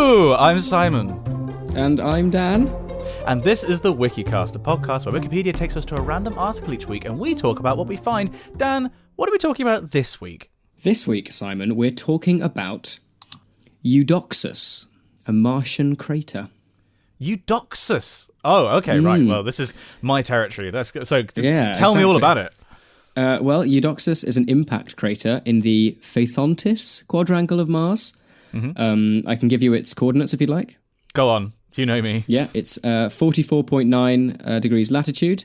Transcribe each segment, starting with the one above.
Hello, I'm Simon. And I'm Dan. And this is the Wikicast, a podcast where Wikipedia takes us to a random article each week and we talk about what we find. Dan, what are we talking about this week? This week, Simon, we're talking about Eudoxus, a Martian crater. Eudoxus. Oh, okay, right. Well, this is my territory. Let's go. So tell exactly. me all about it. Well, Eudoxus is an impact crater in the Phaethontis quadrangle of Mars. Mm-hmm. I can give you its coordinates if you'd like. Go on. You know me. Yeah, it's 44.9 degrees latitude,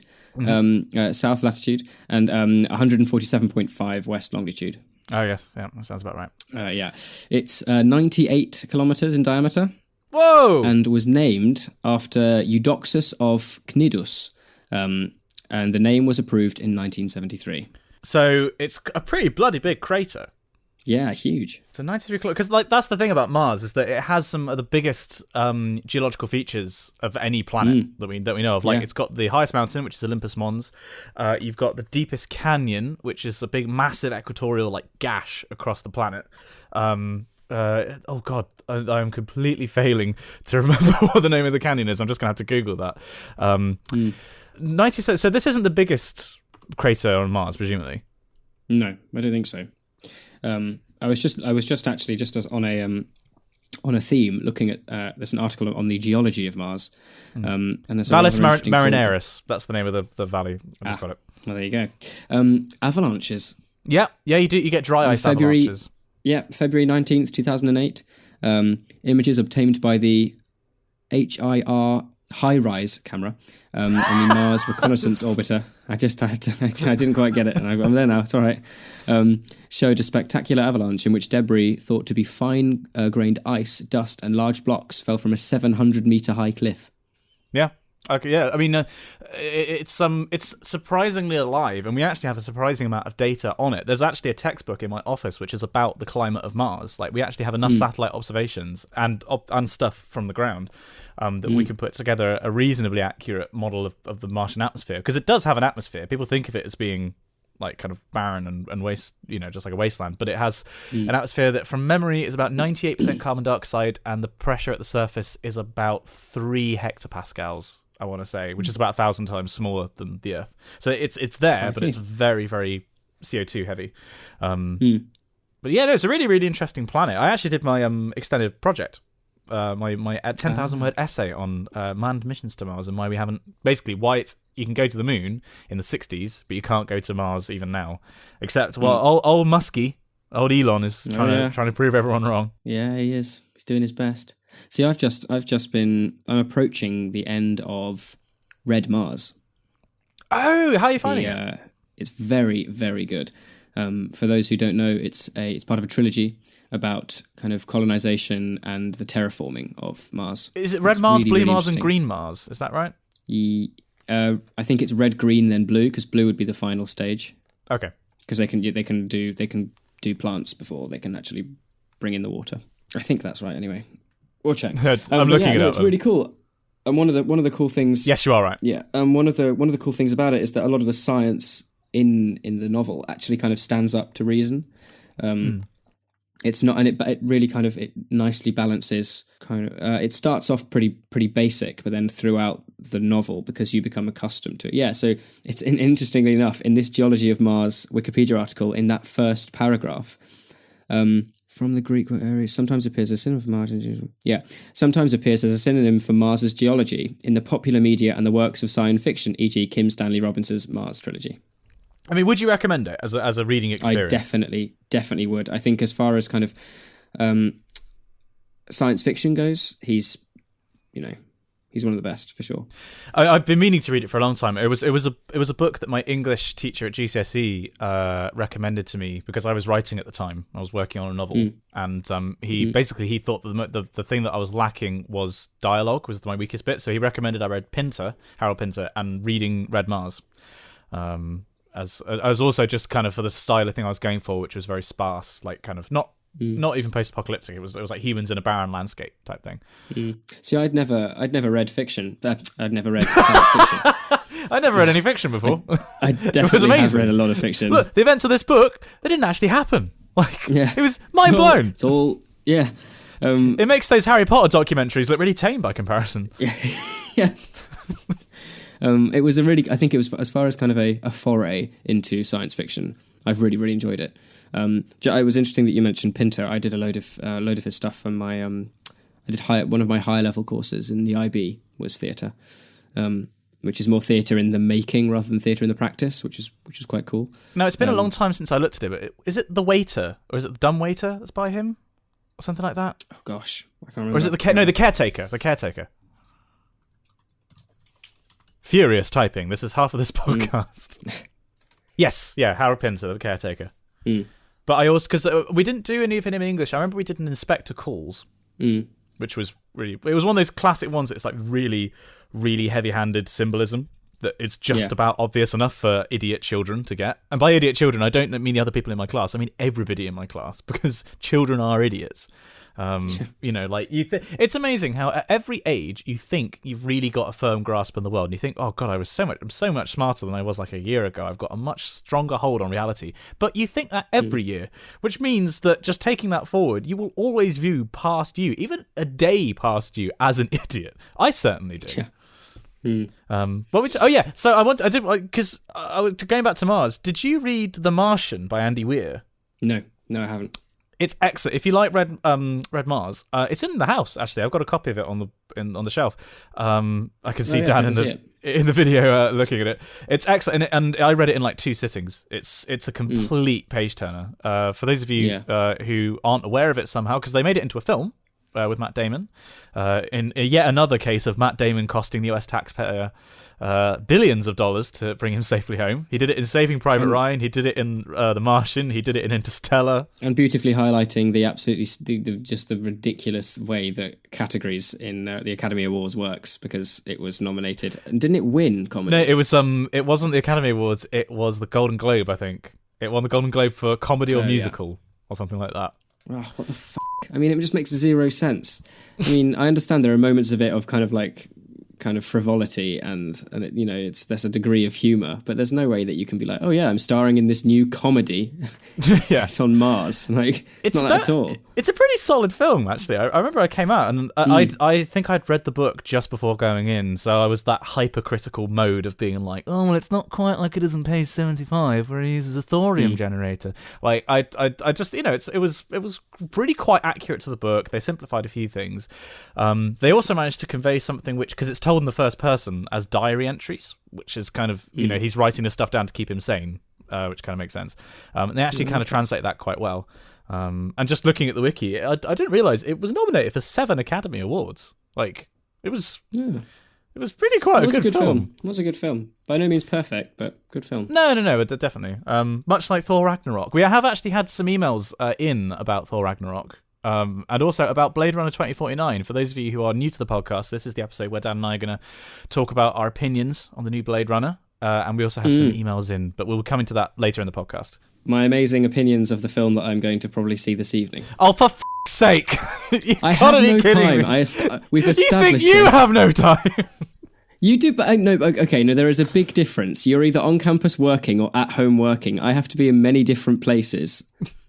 south latitude, and 147.5 west longitude. Oh, yes. Yeah, that sounds about right. Yeah. It's 98 kilometers in diameter. Whoa! And was named after Eudoxus of Cnidus. And the name was approved in 1973. So it's a pretty bloody big crater. Yeah, huge. So 93 kilometers, because that's the thing about Mars, is that it has some of the biggest geological features of any planet that we know of. Like, it's got the highest mountain, which is Olympus Mons. You've got the deepest canyon, which is a big, massive equatorial gash across the planet. Oh God, I'm completely failing to remember what the name of the canyon is. I'm just gonna have to Google that. 97. So this isn't the biggest crater on Mars, presumably. No, I don't think so. I was just actually on a theme looking at there's an article on the geology of Mars, and there's Valles Marineris. That's the name of the valley. I've just got it. Well, there you go. Avalanches. Yeah, you do. You get dry ice avalanches. Yeah, February 19th, 2008. Images obtained by the HIR high-rise camera on the Mars Reconnaissance Orbiter. I didn't quite get it, and I'm there now. It's all right. Showed a spectacular avalanche in which debris thought to be fine-grained ice, dust, and large blocks fell from a 700-meter high cliff. Yeah. Okay. Yeah. I mean, it's surprisingly alive, and we actually have a surprising amount of data on it. There's actually a textbook in my office which is about the climate of Mars. Like, we actually have enough satellite observations and stuff from the ground that we can put together a reasonably accurate model of the Martian atmosphere, because it does have an atmosphere. People think of it as being like kind of barren and waste, just like a wasteland, but it has an atmosphere that, from memory, is about 98% carbon dioxide, and the pressure at the surface is about 3 hectopascals, I want to say, which is about 1,000 times smaller than the Earth. So it's there, but it's very, very CO2 heavy. But yeah, no, it's a really, really interesting planet. I actually did my extended project, my 10,000 word essay on manned missions to Mars, and why you can go to the moon in the 60s, but you can't go to Mars even now. Except, old Muskie, old Elon is trying to prove everyone wrong. Yeah, he is. He's doing his best. See, I'm approaching the end of Red Mars. Oh, how are you finding it? It's very, very good. For those who don't know, it's part of a trilogy about kind of colonization and the terraforming of Mars. Is it Red Mars, Blue Mars, and Green Mars? Is that right? I think it's red, green, then blue, because blue would be the final stage. Okay. Because they can do plants before they can actually bring in the water. I think that's right. Anyway, we'll check. I'm looking it up. It's really cool. And one of the cool things. Yes, you are right. Yeah. One of the cool things about it is that a lot of the science in the novel actually kind of stands up to reason. It's not, and it really kind of, it nicely balances kind of, it starts off pretty basic, but then throughout the novel, because you become accustomed to it. Yeah, so it's interestingly enough, in this Geology of Mars Wikipedia article, in that first paragraph, from the Greek area, sometimes appears as a synonym for Mars. Yeah, sometimes appears as a synonym for Mars's geology in the popular media and the works of science fiction, e.g. Kim Stanley Robinson's Mars trilogy. I mean, would you recommend it as a reading experience? I definitely would. I think as far as kind of science fiction goes, he's one of the best for sure. I've been meaning to read it for a long time. It was a book that my English teacher at GCSE recommended to me because I was writing at the time. I was working on a novel, and he thought that the thing that I was lacking was dialogue, was my weakest bit. So he recommended I read Harold Pinter, and reading Red Mars. As I was also just kind of for the style of thing I was going for, which was very sparse, like kind of not even post-apocalyptic. It was like humans in a barren landscape type thing. See, I'd never read fiction. I'd never read science fiction. I never read any fiction before. I definitely have read a lot of fiction. Look, the events of this book, they didn't actually happen. It was mind blown. It's all. Yeah. It makes those Harry Potter documentaries look really tame by comparison. Yeah. It was I think it was, as far as kind of a foray into science fiction, I've really, really enjoyed it. It was interesting that you mentioned Pinter. I did a load of his stuff from my, I did one of my higher level courses in the IB was theatre, which is more theatre in the making rather than theatre in the practice, which is quite cool. Now, it's been a long time since I looked at it, but is it The Waiter, or is it The Dumb Waiter that's by him? Or something like that? Oh, gosh. I can't remember. Or is it The Caretaker. The Caretaker. Furious typing. This is half of this podcast. Yes, yeah, Harold Pinter, The Caretaker. But I also, because we didn't do any of it in English. I remember we did an Inspector Calls, which was really, it was one of those classic ones that's like really, really heavy-handed symbolism that it's just about obvious enough for idiot children to get. And by idiot children, I don't mean the other people in my class. I mean everybody in my class, because children are idiots. You know, like it's amazing how at every age you think you've really got a firm grasp on the world, and you think, oh god, I'm so much smarter than I was like a year ago. I've got a much stronger hold on reality. But you think that every year, which means that just taking that forward, you will always view past you, even a day past you, as an idiot. I certainly do. So I did, because I was going back to Mars. Did you read The Martian by Andy Weir? No, I haven't. It's excellent. If you like Red Mars, it's in the house. Actually, I've got a copy of it on the shelf. I can see Dan in the video looking at it. It's excellent, and I read it in like 2 sittings. It's a complete page turner. For those of you who aren't aware of it somehow, because they made it into a film with Matt Damon, in yet another case of Matt Damon costing the US taxpayer billions of dollars to bring him safely home. He did it in Saving Private Ryan. He did it in The Martian. He did it in Interstellar. And beautifully highlighting the ridiculous way that categories in the Academy Awards works, because it was nominated and didn't it win comedy? No, it was it wasn't the Academy Awards. It was the Golden Globe, I think. It won the Golden Globe for comedy or musical or something like that. Oh, what the fuck? I mean, it just makes zero sense. I mean, I understand there are moments of it of kind of frivolity and it, you know, there's a degree of humor, but there's no way that you can be like, oh yeah, I'm starring in this new comedy. It's on Mars. Like, it's not that at all. It's a pretty solid film, actually. I remember I came out and I think I'd read the book just before going in, so I was that hypercritical mode of being like, oh well, it's not quite like it is on page 75 where he uses a thorium generator. Like I just, you know, it was pretty quite accurate to the book. They simplified a few things. They also managed to convey something which, because it's told in the first person as diary entries, which is kind of, you know, he's writing this stuff down to keep him sane, which kind of makes sense. And they actually kind of translate that quite well. And just looking at the wiki, I didn't realize it was nominated for 7 Academy Awards. Like, it was pretty quite a good film. It was a good film. By no means perfect, but good film. No, definitely. Much like Thor Ragnarok. We have actually had some emails in about Thor Ragnarok. And also about Blade Runner 2049. For those of you who are new to the podcast, this is the episode where Dan and I are going to talk about our opinions on the new Blade Runner. And we also have some emails in, but we'll come into that later in the podcast. My amazing opinions of the film that I'm going to probably see this evening. Oh, for sake! I have no time. We've established you have no time. You do, but no. Okay, no. There is a big difference. You're either on campus working or at home working. I have to be in many different places.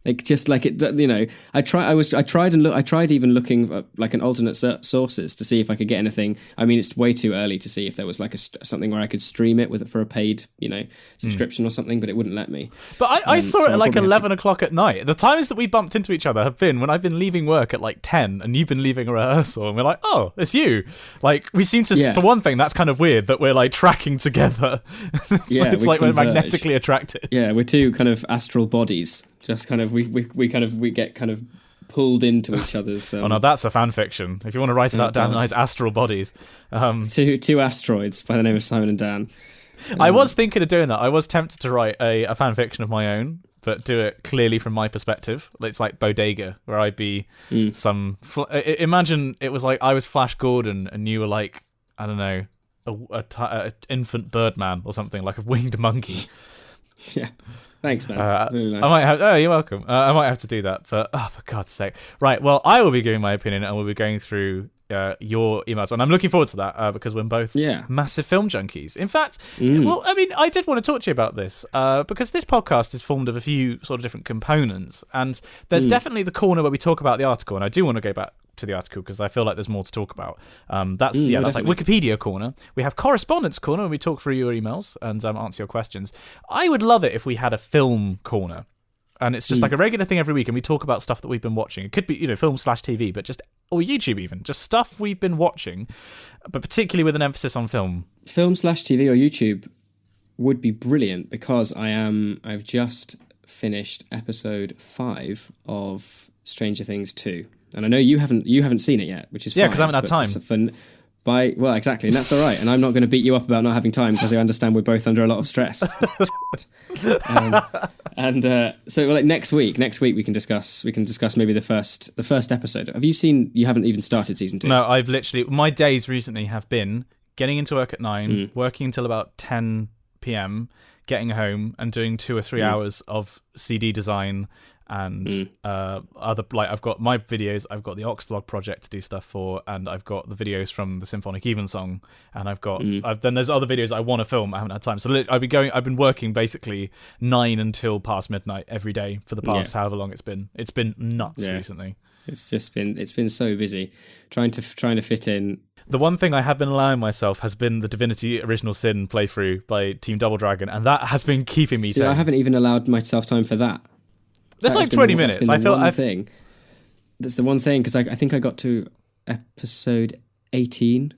Like, just like it, you know. I tried even looking at, like, an alternate sources to see if I could get anything. I mean, it's way too early to see if there was like something where I could stream it with it for a paid, you know, subscription or something. But it wouldn't let me. But I saw it at like 11 o'clock at night. The times that we bumped into each other have been when I've been leaving work at like 10, and you've been leaving a rehearsal, and we're like, oh, it's you. Like, we seem to. For one thing, that's kind of weird that we're like tracking together. It's like we're magnetically attracted. Yeah, we're two kind of astral bodies. Just kind of we get kind of pulled into each other's. Oh no, that's a fan fiction. If you want to write about Dan and I's astral bodies, two asteroids by the name of Simon and Dan. I was thinking of doing that. I was tempted to write a fan fiction of my own, but do it clearly from my perspective. It's like Bodega, where I'd be some. Imagine it was like I was Flash Gordon and you were like, I don't know, a infant Birdman or something, like a winged monkey. Yeah. Thanks, man. Really nice. I might have. Oh, you're welcome. I might have to do that, but for God's sake. Right. Well, I will be giving my opinion, and we'll be going through your emails, and I'm looking forward to that because we're both massive film junkies. In fact, well, I mean, I did want to talk to you about this because this podcast is formed of a few sort of different components, and there's definitely the corner where we talk about the article, and I do want to go back to the article because I feel like there's more to talk about. That's like Wikipedia corner. We have Correspondence corner, where we talk through your emails and answer your questions. I would love it if we had a film corner. And it's just like a regular thing every week, and we talk about stuff that we've been watching. It could be, film/TV, but or YouTube even, just stuff we've been watching, but particularly with an emphasis on film. Film/TV or YouTube would be brilliant because I've just finished episode 5 of Stranger Things 2, and I know you haven't seen it yet, which is fine. Because I haven't had time. Well, exactly, and that's all right. And I'm not going to beat you up about not having time because I understand we're both under a lot of stress. So like next week we can discuss maybe the first episode. Have you seen? You haven't even started season 2. No, I've literally, my days recently have been getting into work at 9, working until about 10 p.m, getting home and doing 2 or 3 hours of CD design and other, like, I've got my videos, I've got the Oxvlog project to do stuff for, and I've got the videos from the Symphonic Evensong, and I've got then there's other videos I want to film. I haven't had time, so I've been working basically 9 until past midnight every day for the past however long it's been nuts recently. It's been so busy trying to fit in. The one thing I have been allowing myself has been the Divinity Original Sin playthrough by Team Double Dragon, and that has been keeping me. I haven't even allowed myself time for that. That's like 20 minutes. I feel thing. That's the one thing, because I think I got to episode 18,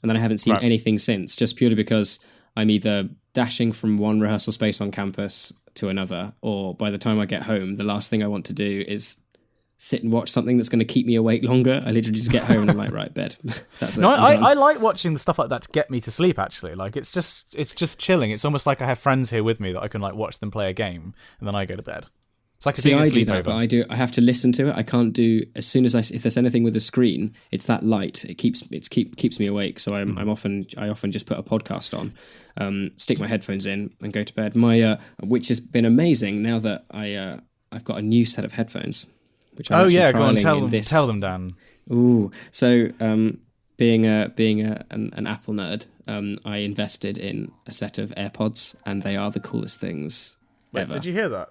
and then I haven't seen anything since, just purely because I'm either dashing from one rehearsal space on campus to another, or by the time I get home, the last thing I want to do is sit and watch something that's going to keep me awake longer. I literally just get home and I'm like, right, bed. That's it. No, I like watching the stuff like that to get me to sleep, actually. Like, it's just chilling. It's almost like I have friends here with me that I can like watch them play a game, and then I go to bed. It's like I do that, but I have to listen to it. I can't do, as soon as if there's anything with a screen, it's that light. It keeps me awake. So I often just put a podcast on, stick my headphones in, and go to bed. Which has been amazing now that I've got a new set of headphones. Which I'm go on, tell them, Dan. Ooh, so being an Apple nerd, I invested in a set of AirPods, and they are the coolest things ever. Did you hear that?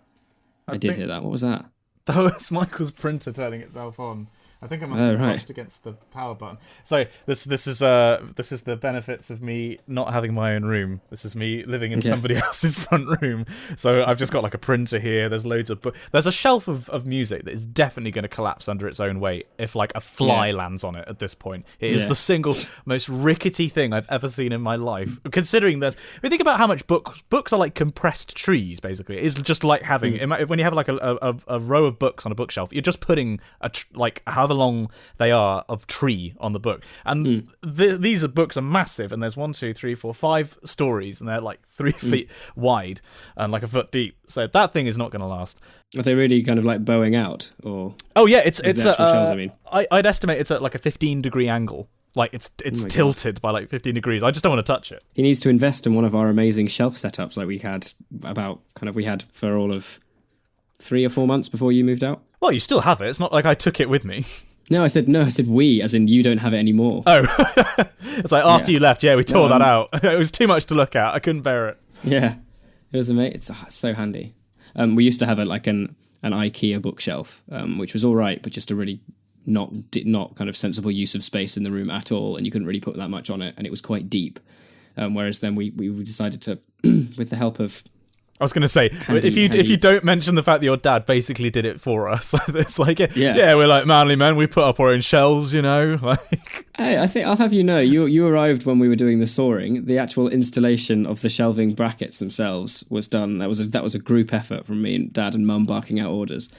I did hear that. What was that? That was Michael's printer turning itself on. I think I must have pushed against the power button. So this is the benefits of me not having my own room. This is me living in somebody else's front room. So I've just got like a printer here. There's loads of there's a shelf of music that is definitely going to collapse under its own weight if like a fly lands on it at this point. It is the single most rickety thing I've ever seen in my life. Considering think about how much books are like compressed trees. Basically, it's just like having when you have like a row of books on a bookshelf, you're just putting however long they are of tree on the book, and these books are massive, and there's 1, 2, 3, 4, 5 stories, and they're like 3 feet wide and like a foot deep, so that thing is not going to last. Are they really kind of like bowing out, or it's shells, I mean? I'd estimate it's at like a 15-degree angle. Like it's tilted by like 15 degrees. I just don't want to touch it. He needs to invest in one of our amazing shelf setups like we had for all of 3 or 4 months before you moved out. Well, you still have it. It's not like I took it with me. No, I said we, as in you don't have it anymore. Oh. It's like after you left, we tore that out. It was too much to look at. I couldn't bear it. Yeah. It was amazing. It's so handy. We used to have an IKEA bookshelf, which was all right, but just a really not kind of sensible use of space in the room at all, and you couldn't really put that much on it, and it was quite deep. Whereas then we decided to, with the help of... I was going to say, if you don't mention the fact that your dad basically did it for us, it's like, we're like manly men, we put up our own shelves, like. Hey, I think I'll have you know, you arrived when we were doing the soaring. The actual installation of the shelving brackets themselves was done. That was a group effort from me and Dad and Mum barking out orders,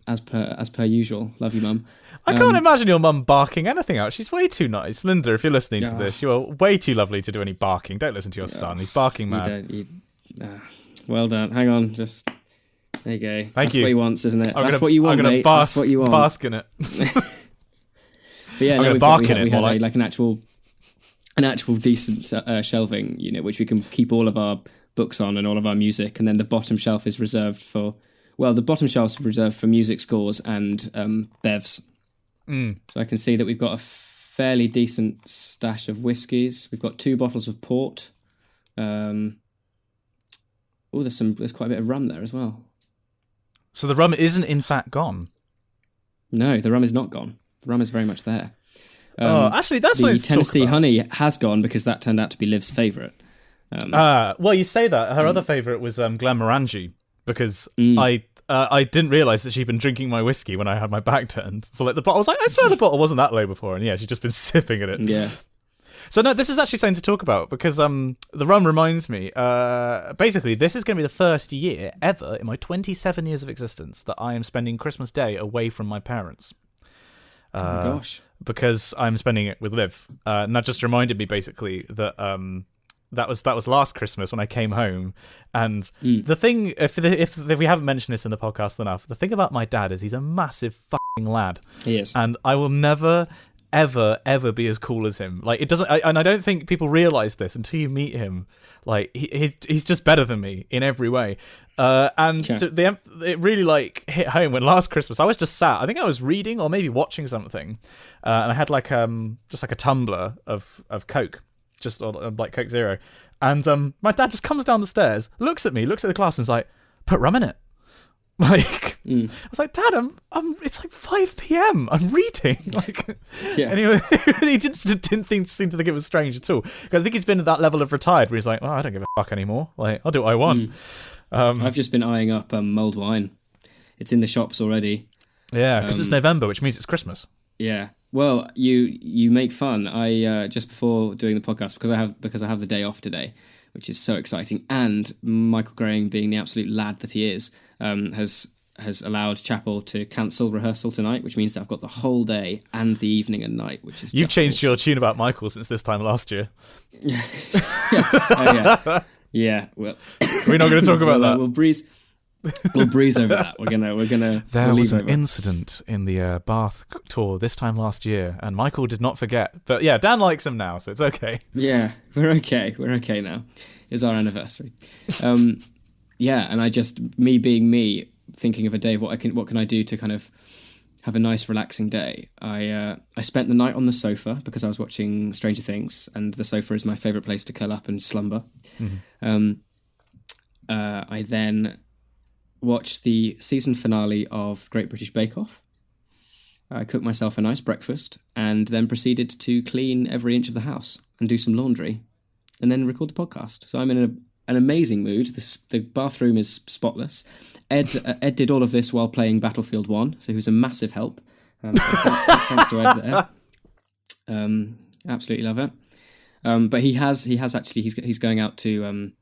as per usual. Love you, Mum. I can't imagine your mum barking anything out. She's way too nice. Linda, if you're listening to this, you are way too lovely to do any barking. Don't listen to your son. He's barking mad. Well done. Hang on. Just there you go. That's what he wants, isn't it? That's what you want, mate. That's what you want. Bask in it. But yeah, I'm going to bark in it. We had like an actual decent shelving unit, which we can keep all of our books on and all of our music, and then the bottom shelf is reserved for. Well, the bottom shelf's reserved for music scores and bevs. So I can see that we've got a fairly decent stash of whiskies. We've got 2 bottles of port. There's quite a bit of rum there as well. So the rum isn't in fact gone. No, the rum is not gone. The rum is very much there. Actually, that's the Tennessee honey has gone because that turned out to be Liv's favourite. Well, you say that. Her other favourite was Glenmorangie, because I didn't realise that she'd been drinking my whiskey when I had my back turned. So like the bottle, I was like, I swear the bottle wasn't that low before, and yeah, she'd just been sipping at it. Yeah. So no, this is actually something to talk about, because the rum reminds me. Basically, this is going to be the first year ever in my 27 years of existence that I am spending Christmas Day away from my parents. Oh my gosh! Because I'm spending it with Liv, and that just reminded me basically that that was last Christmas when I came home, and the thing, if we haven't mentioned this in the podcast enough, the thing about my dad is he's a massive fucking lad. He is, and I will never ever be as cool as him. Like, it doesn't, and I don't think people realize this until you meet him. Like, he's just better than me in every way. It really like hit home when last Christmas I was just sat. I think I was reading or maybe watching something, and I had like just like a tumbler of Coke, just like Coke Zero, and my dad just comes down the stairs, looks at me, looks at the glass, and is like, "Put rum in it." Like, I was like, Dad, I'm it's like 5 p.m. I'm reading. Like, yeah. Anyway, he just didn't seem to think it was strange at all. Because I think he's been at that level of retired where he's like, well, I don't give a fuck anymore. Like, I'll do what I want. I've just been eyeing up mulled wine. It's in the shops already. Yeah, because it's November, which means it's Christmas. Yeah. Well, you make fun. I just before doing the podcast, because I have the day off today, which is so exciting, and Michael Graham, being the absolute lad that he is, has allowed Chapel to cancel rehearsal tonight, which means that I've got the whole day and the evening and night, which is You've changed your tune about Michael since this time last year. Yeah. Oh, yeah. Well, we're not going to talk about that. We'll breeze over that. We're gonna. There was an incident in the Bath tour this time last year, and Michael did not forget. But yeah, Dan likes him now, so it's okay. Yeah, we're okay. We're okay now. It's our anniversary. Yeah, and I just, me being me, thinking of a day of what can I do to kind of have a nice relaxing day. I spent the night on the sofa because I was watching Stranger Things, and the sofa is my favourite place to curl up and slumber. Mm-hmm. I then watched the season finale of Great British Bake Off. I cooked myself a nice breakfast and then proceeded to clean every inch of the house and do some laundry and then record the podcast. So I'm in an amazing mood. The bathroom is spotless. Ed did all of this while playing Battlefield 1, so he was a massive help. So thanks to Ed there. Absolutely love it. But he's going out to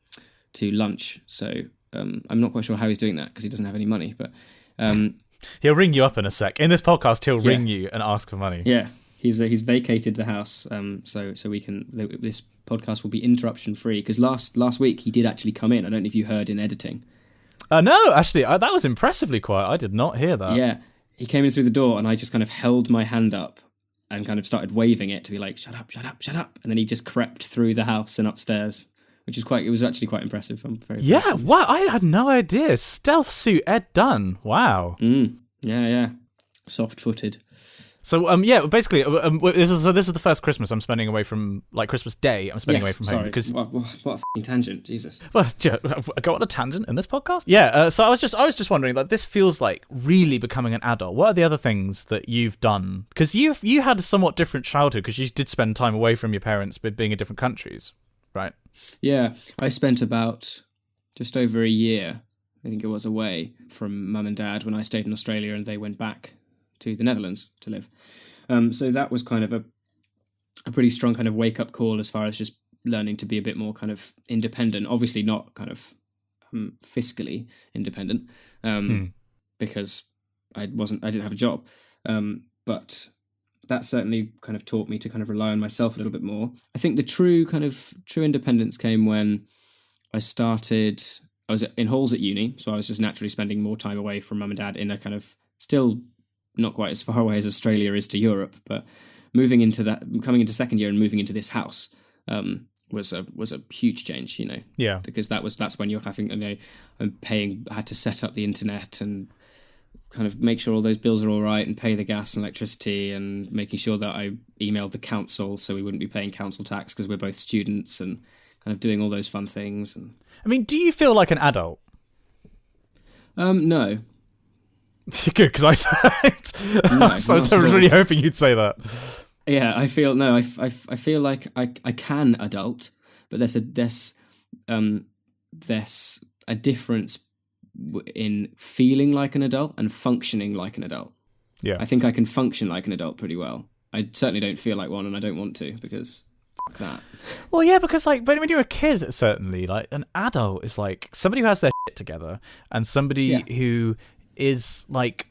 lunch, so I'm not quite sure how he's doing that because he doesn't have any money. But he'll ring you up in a sec. In this podcast, he'll ring you and ask for money. Yeah, he's vacated the house, so we can. This podcast will be interruption free because last week he did actually come in. I don't know if you heard in editing. No, actually, that was impressively quiet. I did not hear that. Yeah, he came in through the door and I just kind of held my hand up and kind of started waving it to be like, shut up, shut up, shut up. And then he just crept through the house and upstairs, it was actually quite impressive. I'm very pleased. Wow, I had no idea. Stealth suit Ed Dunn. Wow. Yeah. Soft-footed. So basically, this is the first Christmas I'm spending away from, like Christmas Day. I'm spending away from home because what a fucking tangent, Jesus. Well, go on a tangent in this podcast. Yeah. So I was just wondering that this feels like really becoming an adult. What are the other things that you've done? Because you had a somewhat different childhood because you did spend time away from your parents, but being in different countries, right? Yeah, I spent about just over a year, I think it was, away from mum and dad when I stayed in Australia and they went back to the Netherlands to live. So that was kind of a pretty strong kind of wake-up call as far as just learning to be a bit more kind of independent. Obviously not kind of fiscally independent because I didn't have a job. But that certainly kind of taught me to kind of rely on myself a little bit more. I think the true independence came when I was in halls at uni, so I was just naturally spending more time away from mum and dad in a kind of still not quite as far away as Australia is to Europe, but coming into second year and moving into this house was a huge change, you know. Yeah. Because that's when you're having, I had to set up the internet and kind of make sure all those bills are all right and pay the gas and electricity, and making sure that I emailed the council so we wouldn't be paying council tax because we're both students, and kind of doing all those fun things. And I mean, do you feel like an adult? No. Good, because I was really hoping you'd say that. Yeah, I feel like I can adult, but there's a difference in feeling like an adult and functioning like an adult. Yeah, I think I can function like an adult pretty well. I certainly don't feel like one, and I don't want to, because fuck that. Well, yeah, because like, but when you're a kid, certainly, like an adult is like somebody who has their shit together, and somebody who is like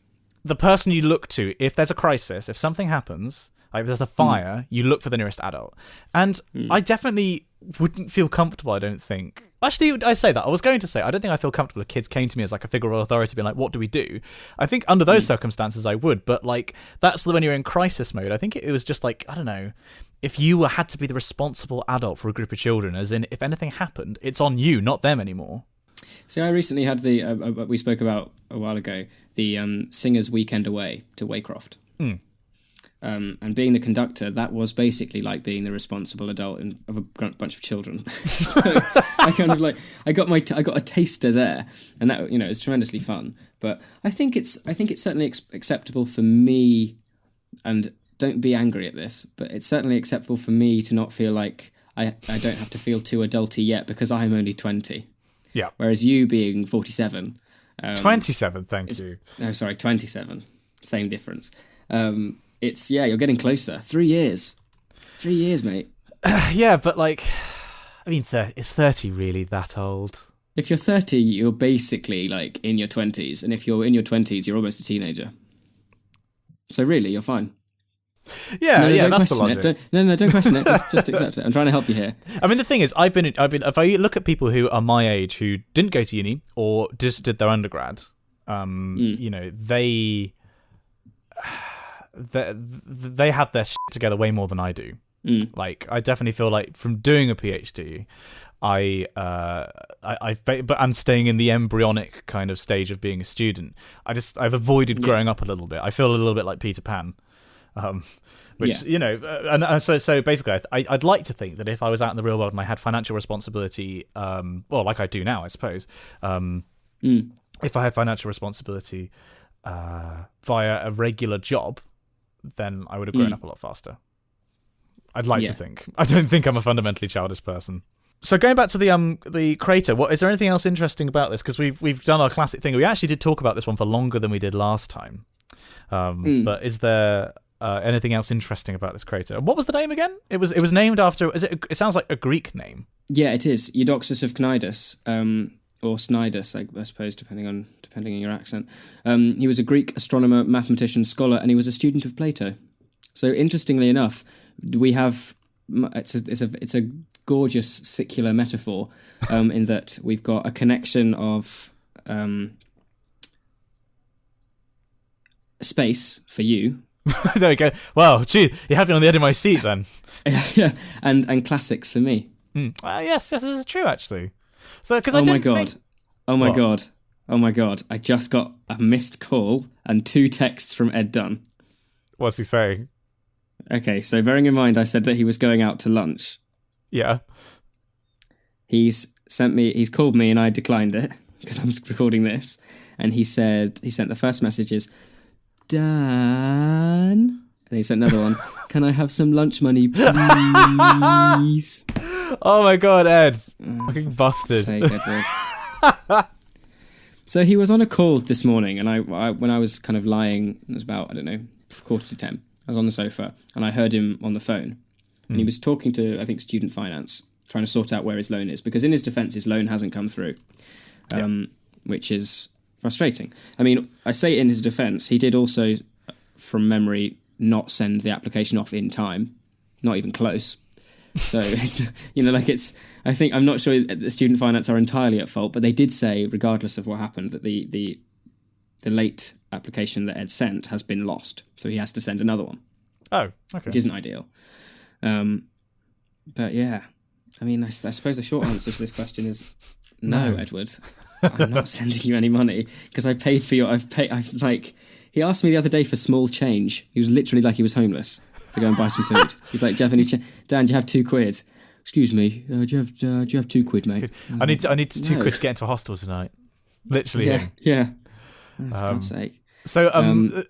the person you look to if there's a crisis, if something happens, like if there's a fire, you look for the nearest adult. And I definitely wouldn't feel comfortable, I don't think. Actually, I say that. I was going to say, I don't think I feel comfortable if kids came to me as like a figure of authority, being like, what do we do? I think under those circumstances I would, but like, that's when you're in crisis mode. I think it was just like, I don't know, if you had to be the responsible adult for a group of children, as in, if anything happened, it's on you, not them anymore. So I recently had we spoke about a while ago, the Singer's Weekend Away to Waycroft. And being the conductor, that was basically like being the responsible adult of a bunch of children. So I kind of like, I got a taster there, and that, you know, it's tremendously fun. But I think it's certainly acceptable for me, and don't be angry at this, but it's certainly acceptable for me to not feel like I don't have to feel too adulty yet, because I'm only 20. Yeah. Whereas you being 47. 27, thank you. No, sorry, 27. Same difference. You're getting closer. 3 years. 3 years, mate. Yeah, but like, I mean, is 30 really that old? If you're 30, you're basically like in your 20s. And if you're in your 20s, you're almost a teenager. So really, you're fine. Yeah, that's the logic. Don't question it. Just accept it. I'm trying to help you here. I mean, the thing is, I've been. If I look at people who are my age who didn't go to uni or just did their undergrad, you know, they have their shit together way more than I do. Like, I definitely feel like from doing a PhD, but I'm staying in the embryonic kind of stage of being a student. I've avoided growing up a little bit. I feel a little bit like Peter Pan. You know, and so basically, I'd like to think that if I was out in the real world and I had financial responsibility, well, like I do now, I suppose, if I had financial responsibility via a regular job, then I would have grown up a lot faster. I'd like to think. I don't think I'm a fundamentally childish person. So going back to the crater, is there anything else interesting about this? Because we've done our classic thing. We actually did talk about this one for longer than we did last time. But is there anything else interesting about this crater? What was the name again? It was named after. It sounds like a Greek name. Yeah, it is Eudoxus of Cnidus, or Snidus, I suppose, depending on your accent. He was a Greek astronomer, mathematician, scholar, and he was a student of Plato. So interestingly enough, we have it's a gorgeous secular metaphor, in that we've got a connection of space for you. There we go. Wow, gee, you had me on the edge of my seat then. Yeah, and classics for me. Yes, this is true actually. So, because oh my god! I just got a missed call and 2 texts from Ed Dunn. What's he saying? Okay, so bearing in mind I said that he was going out to lunch. Yeah. He's called me and I declined it because I'm recording this, and he sent the first message is, Dan, and he sent another one, can I have some lunch money, please? Oh my god, Ed. Fucking busted. Sake, Edward. So he was on a call this morning, and I when I was kind of lying, it was about, 9:45. I was on the sofa, and I heard him on the phone, and he was talking to, I think, student finance, trying to sort out where his loan is, because in his defence, his loan hasn't come through, which is frustrating. I mean, I say in his defence, he did also, from memory, not send the application off in time, not even close. So it's, I'm not sure that student finance are entirely at fault, but they did say, regardless of what happened, that the late application that Ed sent has been lost. So he has to send another one. Oh, okay. Which isn't ideal. But yeah, I mean, I suppose the short answer to this question is no, Edward. I'm not sending you any money because I paid for your. He asked me the other day for small change. He was literally like he was homeless to go and buy some food. He's like, "Do you have any Dan, do you have £2? Excuse me, do you have £2, mate? I need 2 quid to get into a hostel tonight. Literally. Yeah. Oh, for God's sake. So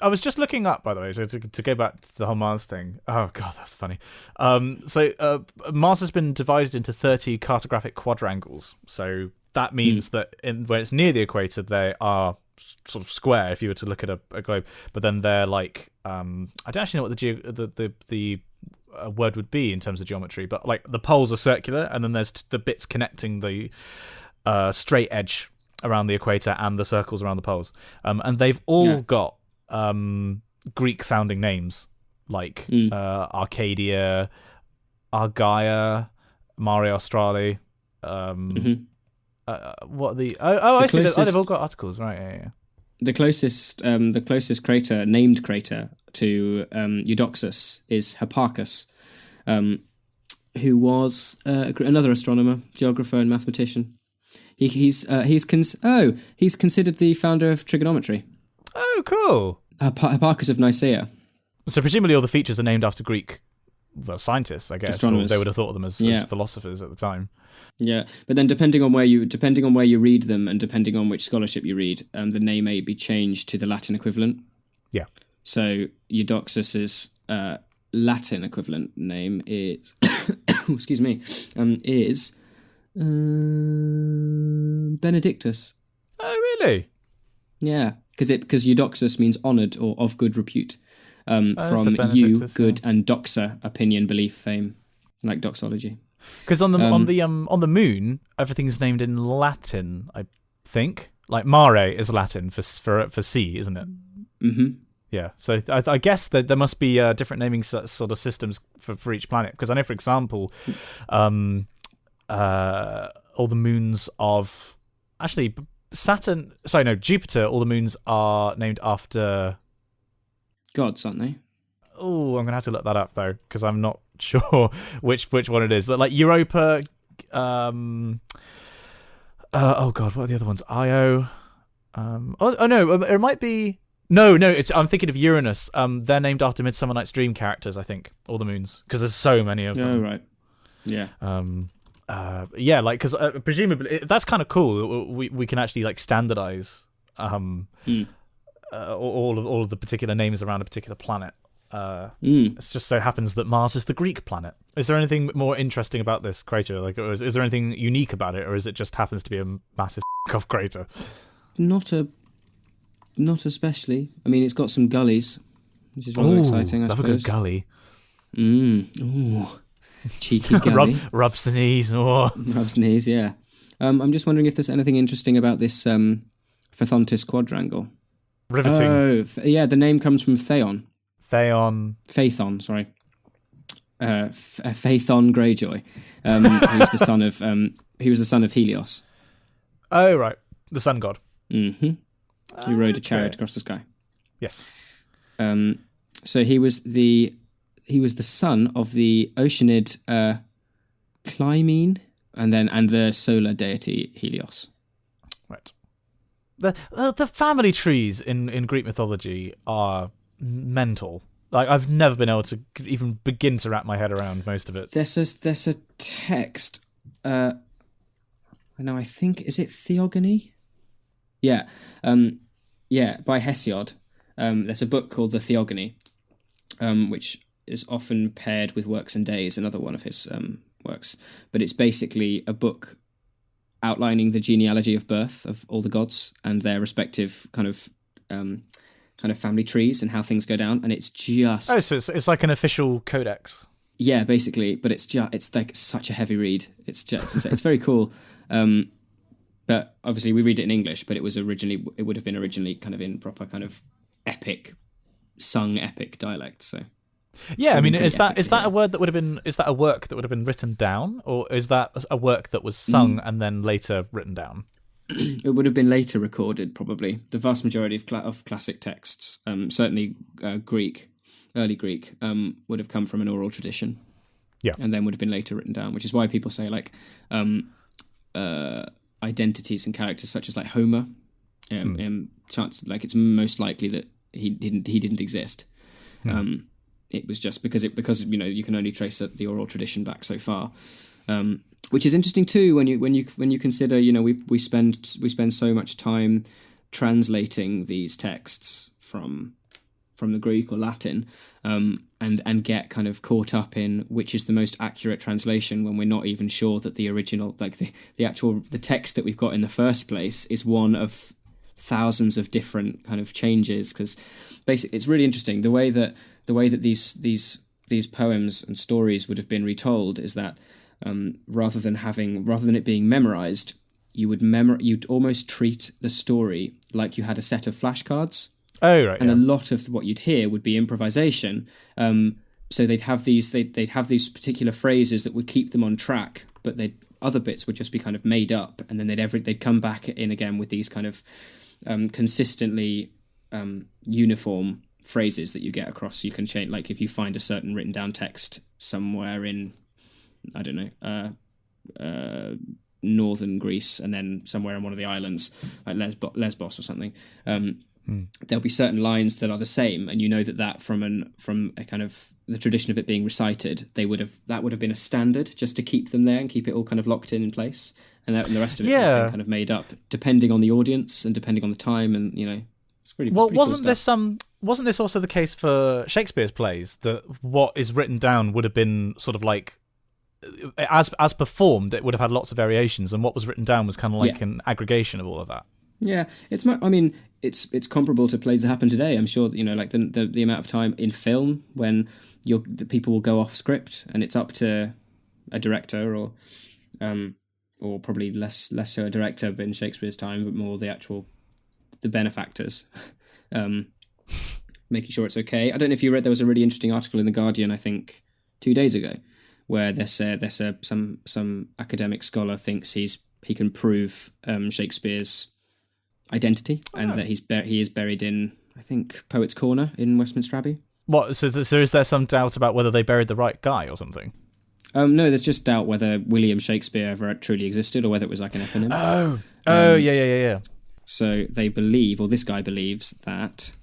I was just looking up, by the way, so to go back to the whole Mars thing. Oh god, that's funny. So Mars has been divided into 30 cartographic quadrangles. So that means that when it's near the equator, they are sort of square if you were to look at a globe. But then they're like I don't actually know what the word would be in terms of geometry, but like the poles are circular, and then there's the bits connecting the straight edge around the equator and the circles around the poles, and they've all got Greek-sounding names like Arcadia, Argaia, Mare Australe. What are the? I see. They've all got articles, right? Yeah. The closest crater, named crater to Eudoxus is Hipparchus, who was another astronomer, geographer, and mathematician. He's considered the founder of trigonometry. Oh, cool. Hipparchus of Nicaea. So presumably all the features are named after Greek, scientists, I guess. Astronomers. Or they would have thought of them as philosophers at the time. Yeah, but then depending on where you read them, and depending on which scholarship you read, the name may be changed to the Latin equivalent. Yeah. So Eudoxus's Latin equivalent name is, excuse me, is Benedictus. Oh, really? Yeah, because Eudoxus means honoured or of good repute. From good, and doxa, opinion, belief, fame, like doxology. Because on the moon, everything's named in Latin, I think. Like Mare is Latin for sea, isn't it? Mm-hmm. Yeah. So I guess that there must be different naming sort of systems for each planet. Because I know, for example, all the moons of Jupiter. All the moons are named after gods, aren't they? Oh, I'm gonna have to look that up though, because I'm not sure which one it is. Like Europa. Oh god, what are the other ones? Io. Oh no, it might be. No. I'm thinking of Uranus. They're named after Midsummer Night's Dream characters, I think. All the moons, because there's so many of them. Oh right. Yeah. Like because presumably that's kind of cool. We can actually like standardize all of the particular names around a particular planet. It just so happens that Mars is the Greek planet. Is there anything more interesting about this crater? Like, is there anything unique about it, or is it just happens to be a massive off crater? Not especially. I mean, it's got some gullies, which is rather exciting. I suppose. Love a good gully. Ooh, cheeky gully. Rubs the knees. Oh. Rubs the knees. Yeah. I'm just wondering if there's anything interesting about this Phathontis quadrangle. Riveting. Oh, yeah. The name comes from Phaethon, sorry. Phaethon Greyjoy, he was the son of Helios. Oh right, the sun god. Mm-hmm. Who rode a chariot across the sky. Yes. So he was the son of the Oceanid Clymene, and the solar deity Helios. Right. The family trees in Greek mythology are mental. Like, I've never been able to even begin to wrap my head around most of it. There's a text. I think, is it Theogony? Yeah. By Hesiod. There's a book called the Theogony, which is often paired with Works and Days, another one of his works. But it's basically a book outlining the genealogy of birth of all the gods and their respective kind of family trees and how things go down, and it's just so it's like an official codex. Yeah, basically, but it's like such a heavy read. It's very cool. But obviously we read it in English, but it would have been originally kind of in proper kind of epic dialect. So yeah, I mean, is that a word that would have been? Is that a work that would have been written down, or is that a work that was sung and then later written down? It would have been later recorded, probably. The vast majority of classic texts, certainly Greek, early Greek, would have come from an oral tradition. Yeah, and then would have been later written down, which is why people say like identities and characters such as like Homer. Chance like it's most likely that he didn't exist. It was just because you can only trace the oral tradition back so far, which is interesting too when you consider we spend so much time translating these texts from the Greek or Latin, and get kind of caught up in which is the most accurate translation when we're not even sure that the original, like the text that we've got in the first place, is one of thousands of different kind of changes. Because basically, it's really interesting the way that these poems and stories would have been retold is that rather than it being memorized, you'd almost treat the story like you had a set of flashcards. Oh, right. And a lot of what you'd hear would be improvisation. So they'd have these particular phrases that would keep them on track, but other bits would just be kind of made up, and then they'd come back in again with these kind of consistently uniform phrases that you get across. You can change, like if you find a certain written down text somewhere in, I don't know, northern Greece, and then somewhere in one of the islands like Lesbos or something. There'll be certain lines that are the same, and you know that from a kind of the tradition of it being recited, that would have been a standard just to keep them there and keep it all kind of locked in place, and the rest of it would have been kind of made up depending on the audience and depending on the time, and it's pretty. Well, pretty cool wasn't this also the case for Shakespeare's plays, that what is written down would have been sort of like as performed, it would have had lots of variations, and what was written down was kind of like an aggregation of all of that. Yeah, it's comparable to plays that happen today. I'm sure like the amount of time in film when the people will go off script, and it's up to a director or probably less so a director in Shakespeare's time, but more the benefactors, making sure it's okay. I don't know if you read, there was a really interesting article in The Guardian, I think 2 days ago, where some academic scholar thinks he can prove Shakespeare's identity, and that he is buried in, I think, Poets' Corner in Westminster Abbey. What? So is there some doubt about whether they buried the right guy or something? No, there's just doubt whether William Shakespeare ever truly existed, or whether it was like an eponym. Yeah. So they believe, or this guy believes, that...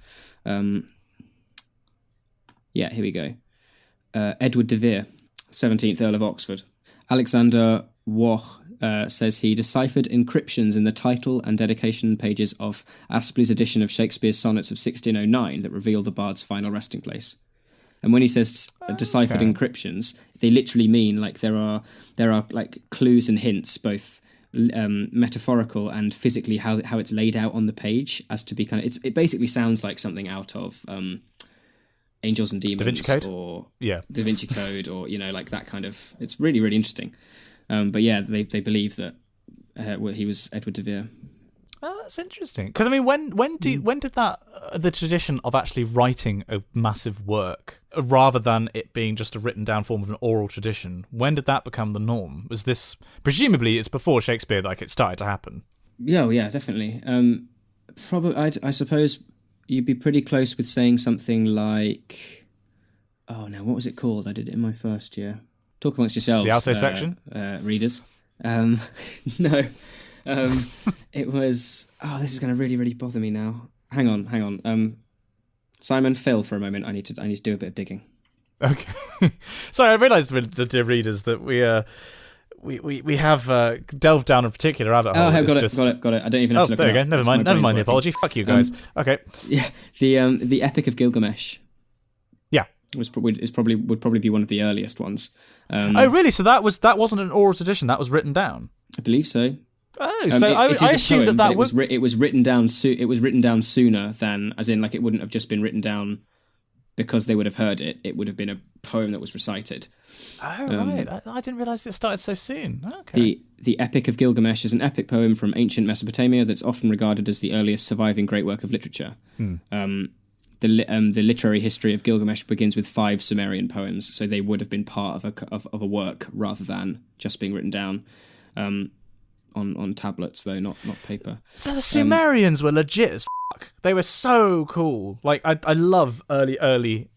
here we go. Edward de Vere, 17th Earl of Oxford. Alexander Woch says he deciphered encryptions in the title and dedication pages of Aspley's edition of Shakespeare's sonnets of 1609 that reveal the bard's final resting place. And when he says deciphered encryptions, they literally mean like there are like clues and hints, both metaphorical and physically, how it's laid out on the page, as to be kind of, it basically sounds like something out of Angels and Demons, Da Vinci Code? or Da Vinci Code, or like that kind of. It's really, really interesting. But yeah, they believe that he was Edward de Vere. Oh, that's interesting. Because I mean, when did that the tradition of actually writing a massive work rather than it being just a written down form of an oral tradition? When did that become the norm? Was this presumably it's before Shakespeare, like it started to happen? Yeah, definitely. Probably, I suppose you'd be pretty close with saying something like, oh no, what was it called? I did it in my first year. Talk amongst yourselves. The Arthouse section? Readers. No. It was... Oh, this is going to really, really bother me now. Hang on. Simon, Phil, for a moment. I need to do a bit of digging. Okay. Sorry, I realised, the dear readers, that we have delved down a particular rabbit hole. Oh, got it. I don't even have to look there it you up. go. Never mind the apology. Fuck you guys. Okay. Yeah, the Epic of Gilgamesh. Yeah. would probably be one of the earliest ones. Oh, really? So that wasn't an oral tradition. That was written down. I believe so. Oh, so I assumed that was it was written down. It was written down sooner than, as in, like, it wouldn't have just been written down because they would have heard it. It would have been a poem that was recited. Oh, right. I didn't realise it started so soon. Okay. The Epic of Gilgamesh is an epic poem from ancient Mesopotamia that's often regarded as the earliest surviving great work of literature. The literary history of Gilgamesh begins with 5 Sumerian poems, so they would have been part of a work rather than just being written down on tablets, though, not paper. So the Sumerians were legit as fuck. They were so cool. Like, I love early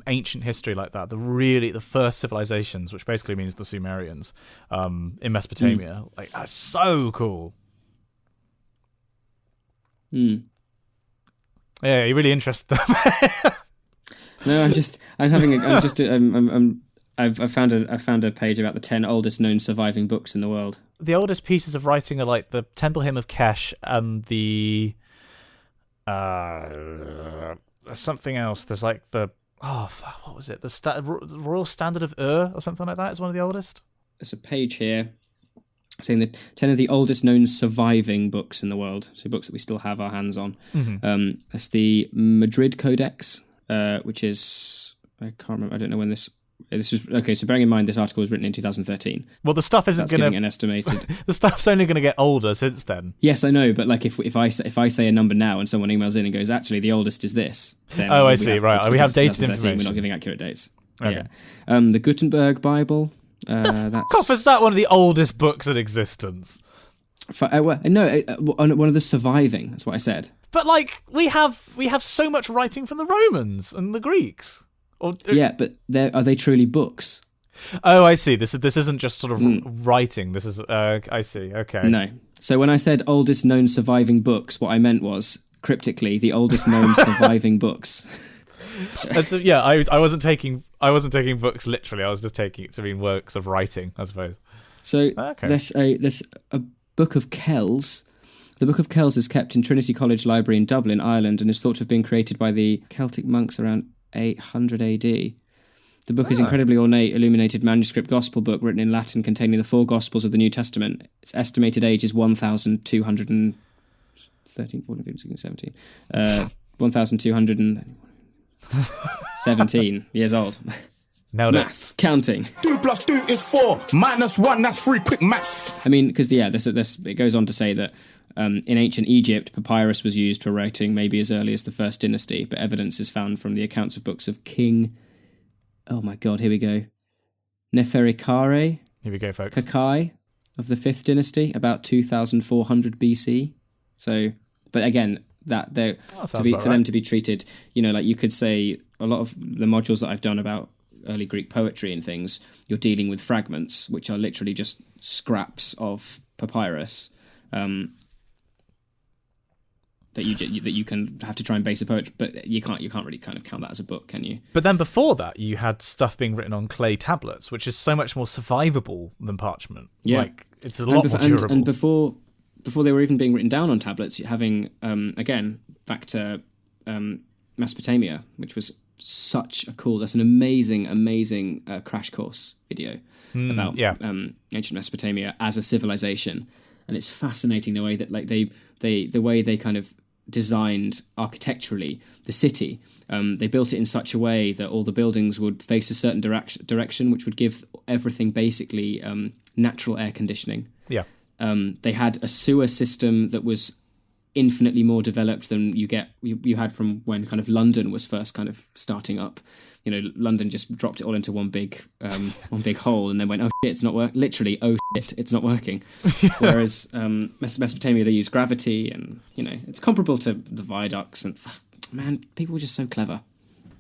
ancient history like that. The first civilizations, which basically means the Sumerians in Mesopotamia. Like, that's so cool. Mm. Yeah, you're really interested. No, I've found a page about the 10 oldest known surviving books in the world. The oldest pieces of writing are like the Temple Hymn of Kesh and the something else. There's like the what was it? The Royal Standard of or something like that is one of the oldest. There's a page here saying that 10 of the oldest known surviving books in the world. So books that we still have our hands on. Mm-hmm. That's the Madrid Codex, which is I can't remember. I don't know when this was. Okay, so bearing in mind this article was written in 2013. Well, the stuff isn't going to an estimated. The stuff's only going to get older since then. Yes, I know, but like if I say a number now and someone emails in and goes, actually the oldest is this. Then I see. Right, we have dated information. We're not giving accurate dates. Okay. Yeah. The Gutenberg Bible. Is that one of the oldest books in existence? One of the surviving. That's what I said. But like we have so much writing from the Romans and the Greeks. Yeah, but are they truly books? Oh, I see. This isn't just sort of writing. This is I see. Okay. No. So when I said oldest known surviving books, what I meant was cryptically the oldest known surviving books. So, yeah, I wasn't taking books literally. I was just taking it to mean works of writing, I suppose. So there's a Book of Kells. The Book of Kells is kept in Trinity College Library in Dublin, Ireland, and is thought to have been created by the Celtic monks around 800 AD. The book is incredibly ornate, illuminated manuscript gospel book written in Latin containing the 4 Gospels of the New Testament. Its estimated age is 1,213, 14, 15, 16, 17. 1,217 years old. Nailed it. Maths, counting. 2 + 2 is 4. -1, that's 3. Quick maths. I mean, because it goes on to say that in ancient Egypt, papyrus was used for writing maybe as early as the First Dynasty, but evidence is found from the accounts of books of King. Oh my God, here we go. Neferikare. Here we go, folks. Kakai of the 5th Dynasty, about 2,400 BC. So, but again, for them to be treated, like you could say a lot of the modules that I've done about early Greek poetry and things, you're dealing with fragments, which are literally just scraps of papyrus that you can have to try and base a poetry, but you can't really kind of count that as a book, can you? But then before that, you had stuff being written on clay tablets, which is so much more survivable than parchment. Yeah, like it's a lot more durable. And before they were even being written down on tablets, having again back to Mesopotamia, which was such a cool. That's an amazing crash course video about ancient Mesopotamia as a civilization, and it's fascinating the way that like the way they kind of designed architecturally the city. They built it in such a way that all the buildings would face a certain direction, which would give everything basically natural air conditioning. Yeah. They had a sewer system that was infinitely more developed than you had from when kind of London was first kind of starting up. London just dropped it all into one big hole and then went, oh shit, it's not working. Literally, oh shit, it's not working. Whereas Mesopotamia, they use gravity, and it's comparable to the viaducts. And man, people were just so clever.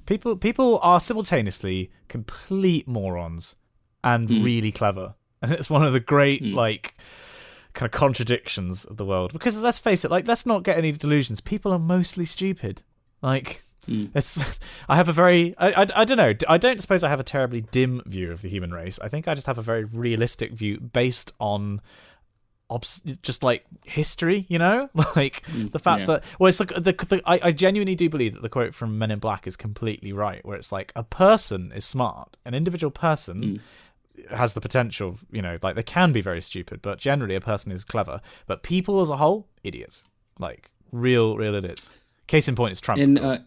People are simultaneously complete morons and really clever, and it's one of the great kind of contradictions of the world. Because let's face it, let's not get any delusions. People are mostly stupid. I have a very I don't know. I don't suppose I have a terribly dim view of the human race. I think I just have a very realistic view based on just like history, the fact that it's like I genuinely do believe that the quote from Men in Black is completely right, where it's like a person is smart, an individual person has the potential, they can be very stupid, but generally a person is clever. But people as a whole, idiots, like real idiots. Case in point is Trump. In an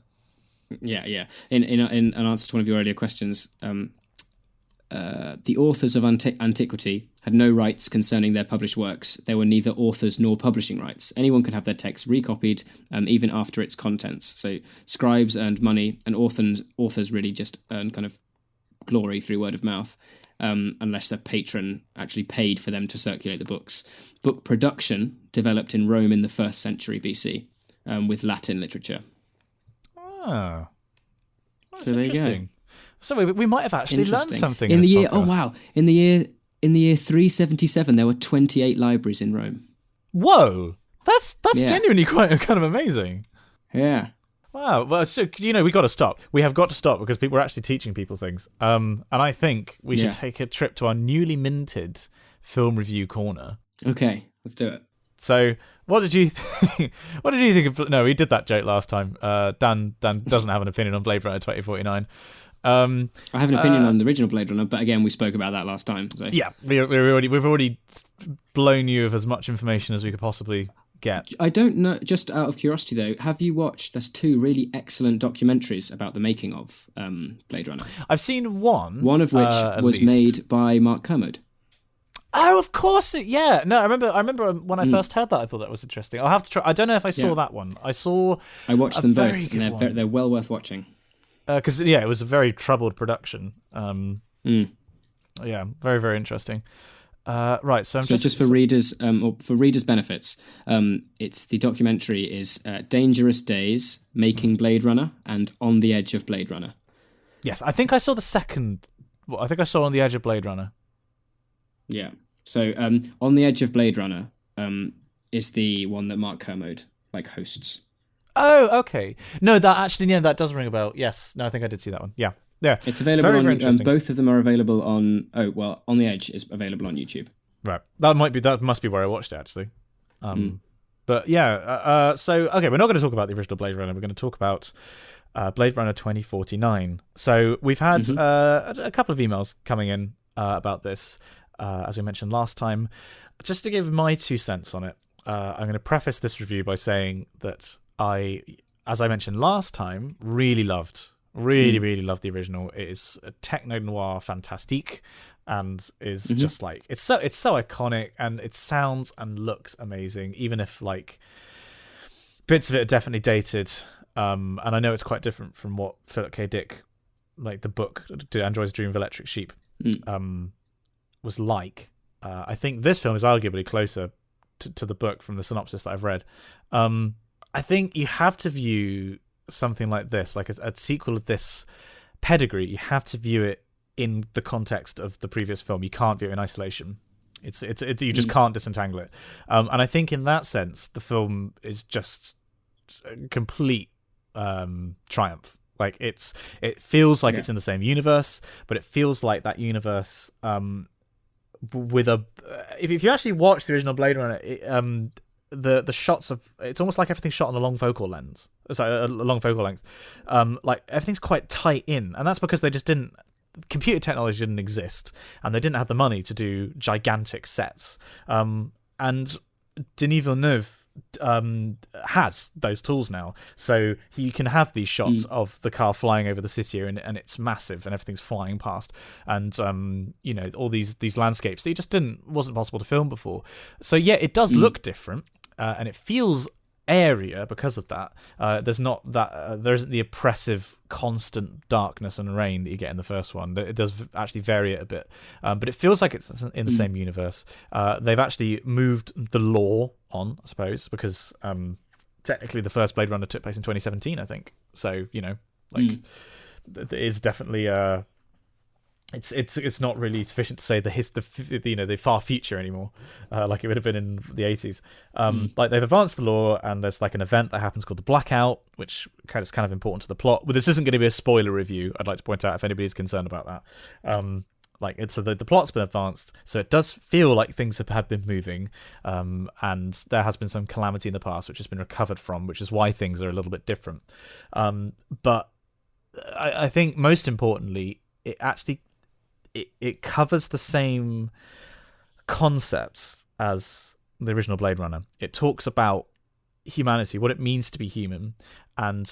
answer to one of your earlier questions, the authors of antiquity had no rights concerning their published works. There were neither authors nor publishing rights. Anyone could have their text recopied, even after its contents. So scribes earned money, and authors really just earned kind of glory through word of mouth. Unless their patron actually paid for them to circulate the books. Book production developed in Rome in the 1st century BC with Latin literature. Oh, that's so there you go. So we might have actually learned something in the year. podcast. Oh wow! In the year 377, there were 28 libraries in Rome. Whoa, That's genuinely quite kind of amazing. Yeah. Wow. Well, so we got to stop. We have got to stop because we're actually teaching people things. And I think we should take a trip to our newly minted film review corner. Okay, let's do it. So, what did you think? What did you think of? No, we did that joke last time. Dan doesn't have an opinion on Blade Runner 2049. I have an opinion on the original Blade Runner, but again, we spoke about that last time. So. Yeah, we've already blown you of as much information as we could possibly get. I don't know. Just out of curiosity, though, have you watched? There's 2 really excellent documentaries about the making of Blade Runner. I've seen one. One of which was made by Mark Kermode. Oh, of course! Yeah, no, I remember when I first heard that. I thought that was interesting. I'll have to try. I don't know if I saw that one. I watched them both, and they're well worth watching. Because it was a very troubled production. Yeah, very, very interesting. Right, so just for readers, or for readers' benefits, it's the documentary is Dangerous Days, Making Blade Runner, and On the Edge of Blade Runner. Yes, I think I saw the second. Well, I think I saw On the Edge of Blade Runner. Yeah. So, On the Edge of Blade Runner is the one that Mark Kermode hosts. Oh, okay. No, that does ring a bell. Yes. No, I think I did see that one. Yeah. Yeah. It's available on both of them are available on On the Edge is available on YouTube. Right. That must be where I watched it actually. But yeah, so okay, we're not going to talk about the original Blade Runner. We're going to talk about Blade Runner 2049. So we've had a couple of emails coming in about this, as we mentioned last time. Just to give my 2 cents on it, I'm going to preface this review by saying that as I mentioned last time, really loved the original. It is a techno-noir fantastique and is just it's so iconic, and it sounds and looks amazing, even if bits of it are definitely dated. And I know it's quite different from what Philip K. Dick, the book "Do Androids Dream of Electric Sheep," was like. I think this film is arguably closer to the book from the synopsis that I've read. I think you have to view something like this, like a sequel of this pedigree, you have to view it in the context of the previous film. You can't view it in isolation. You just can't disentangle it. And I think in that sense, the film is just a complete triumph. It feels like it's in the same universe, but it feels like that universe with a. If you actually watch the original Blade Runner, the shots of it's almost like everything's shot on a long focal length. Everything's quite tight in, and that's because they just didn't. Computer technology didn't exist, and they didn't have the money to do gigantic sets. And Denis Villeneuve has those tools now, so you can have these shots of the car flying over the city, and it's massive, and everything's flying past, and all these landscapes that wasn't possible to film before. So yeah, it does look different, and it feels airier because of that. There isn't the oppressive constant darkness and rain that you get in the first one. It does actually vary it a bit, but it feels like it's in the same universe. They've actually moved the lore on, I suppose, because technically the first Blade Runner took place in 2017, I think. So it is definitely it's not really sufficient to say the far future anymore, like it would have been in the 80s. They've advanced the lore, and there's an event that happens called the Blackout, which is kind of important to the plot. But this isn't going to be a spoiler review. I'd like to point out if anybody's concerned about that. The plot's been advanced, so it does feel like things had been moving, and there has been some calamity in the past which has been recovered from, which is why things are a little bit different. But I think most importantly, it actually it covers the same concepts as the original Blade Runner. It talks about humanity, what it means to be human, and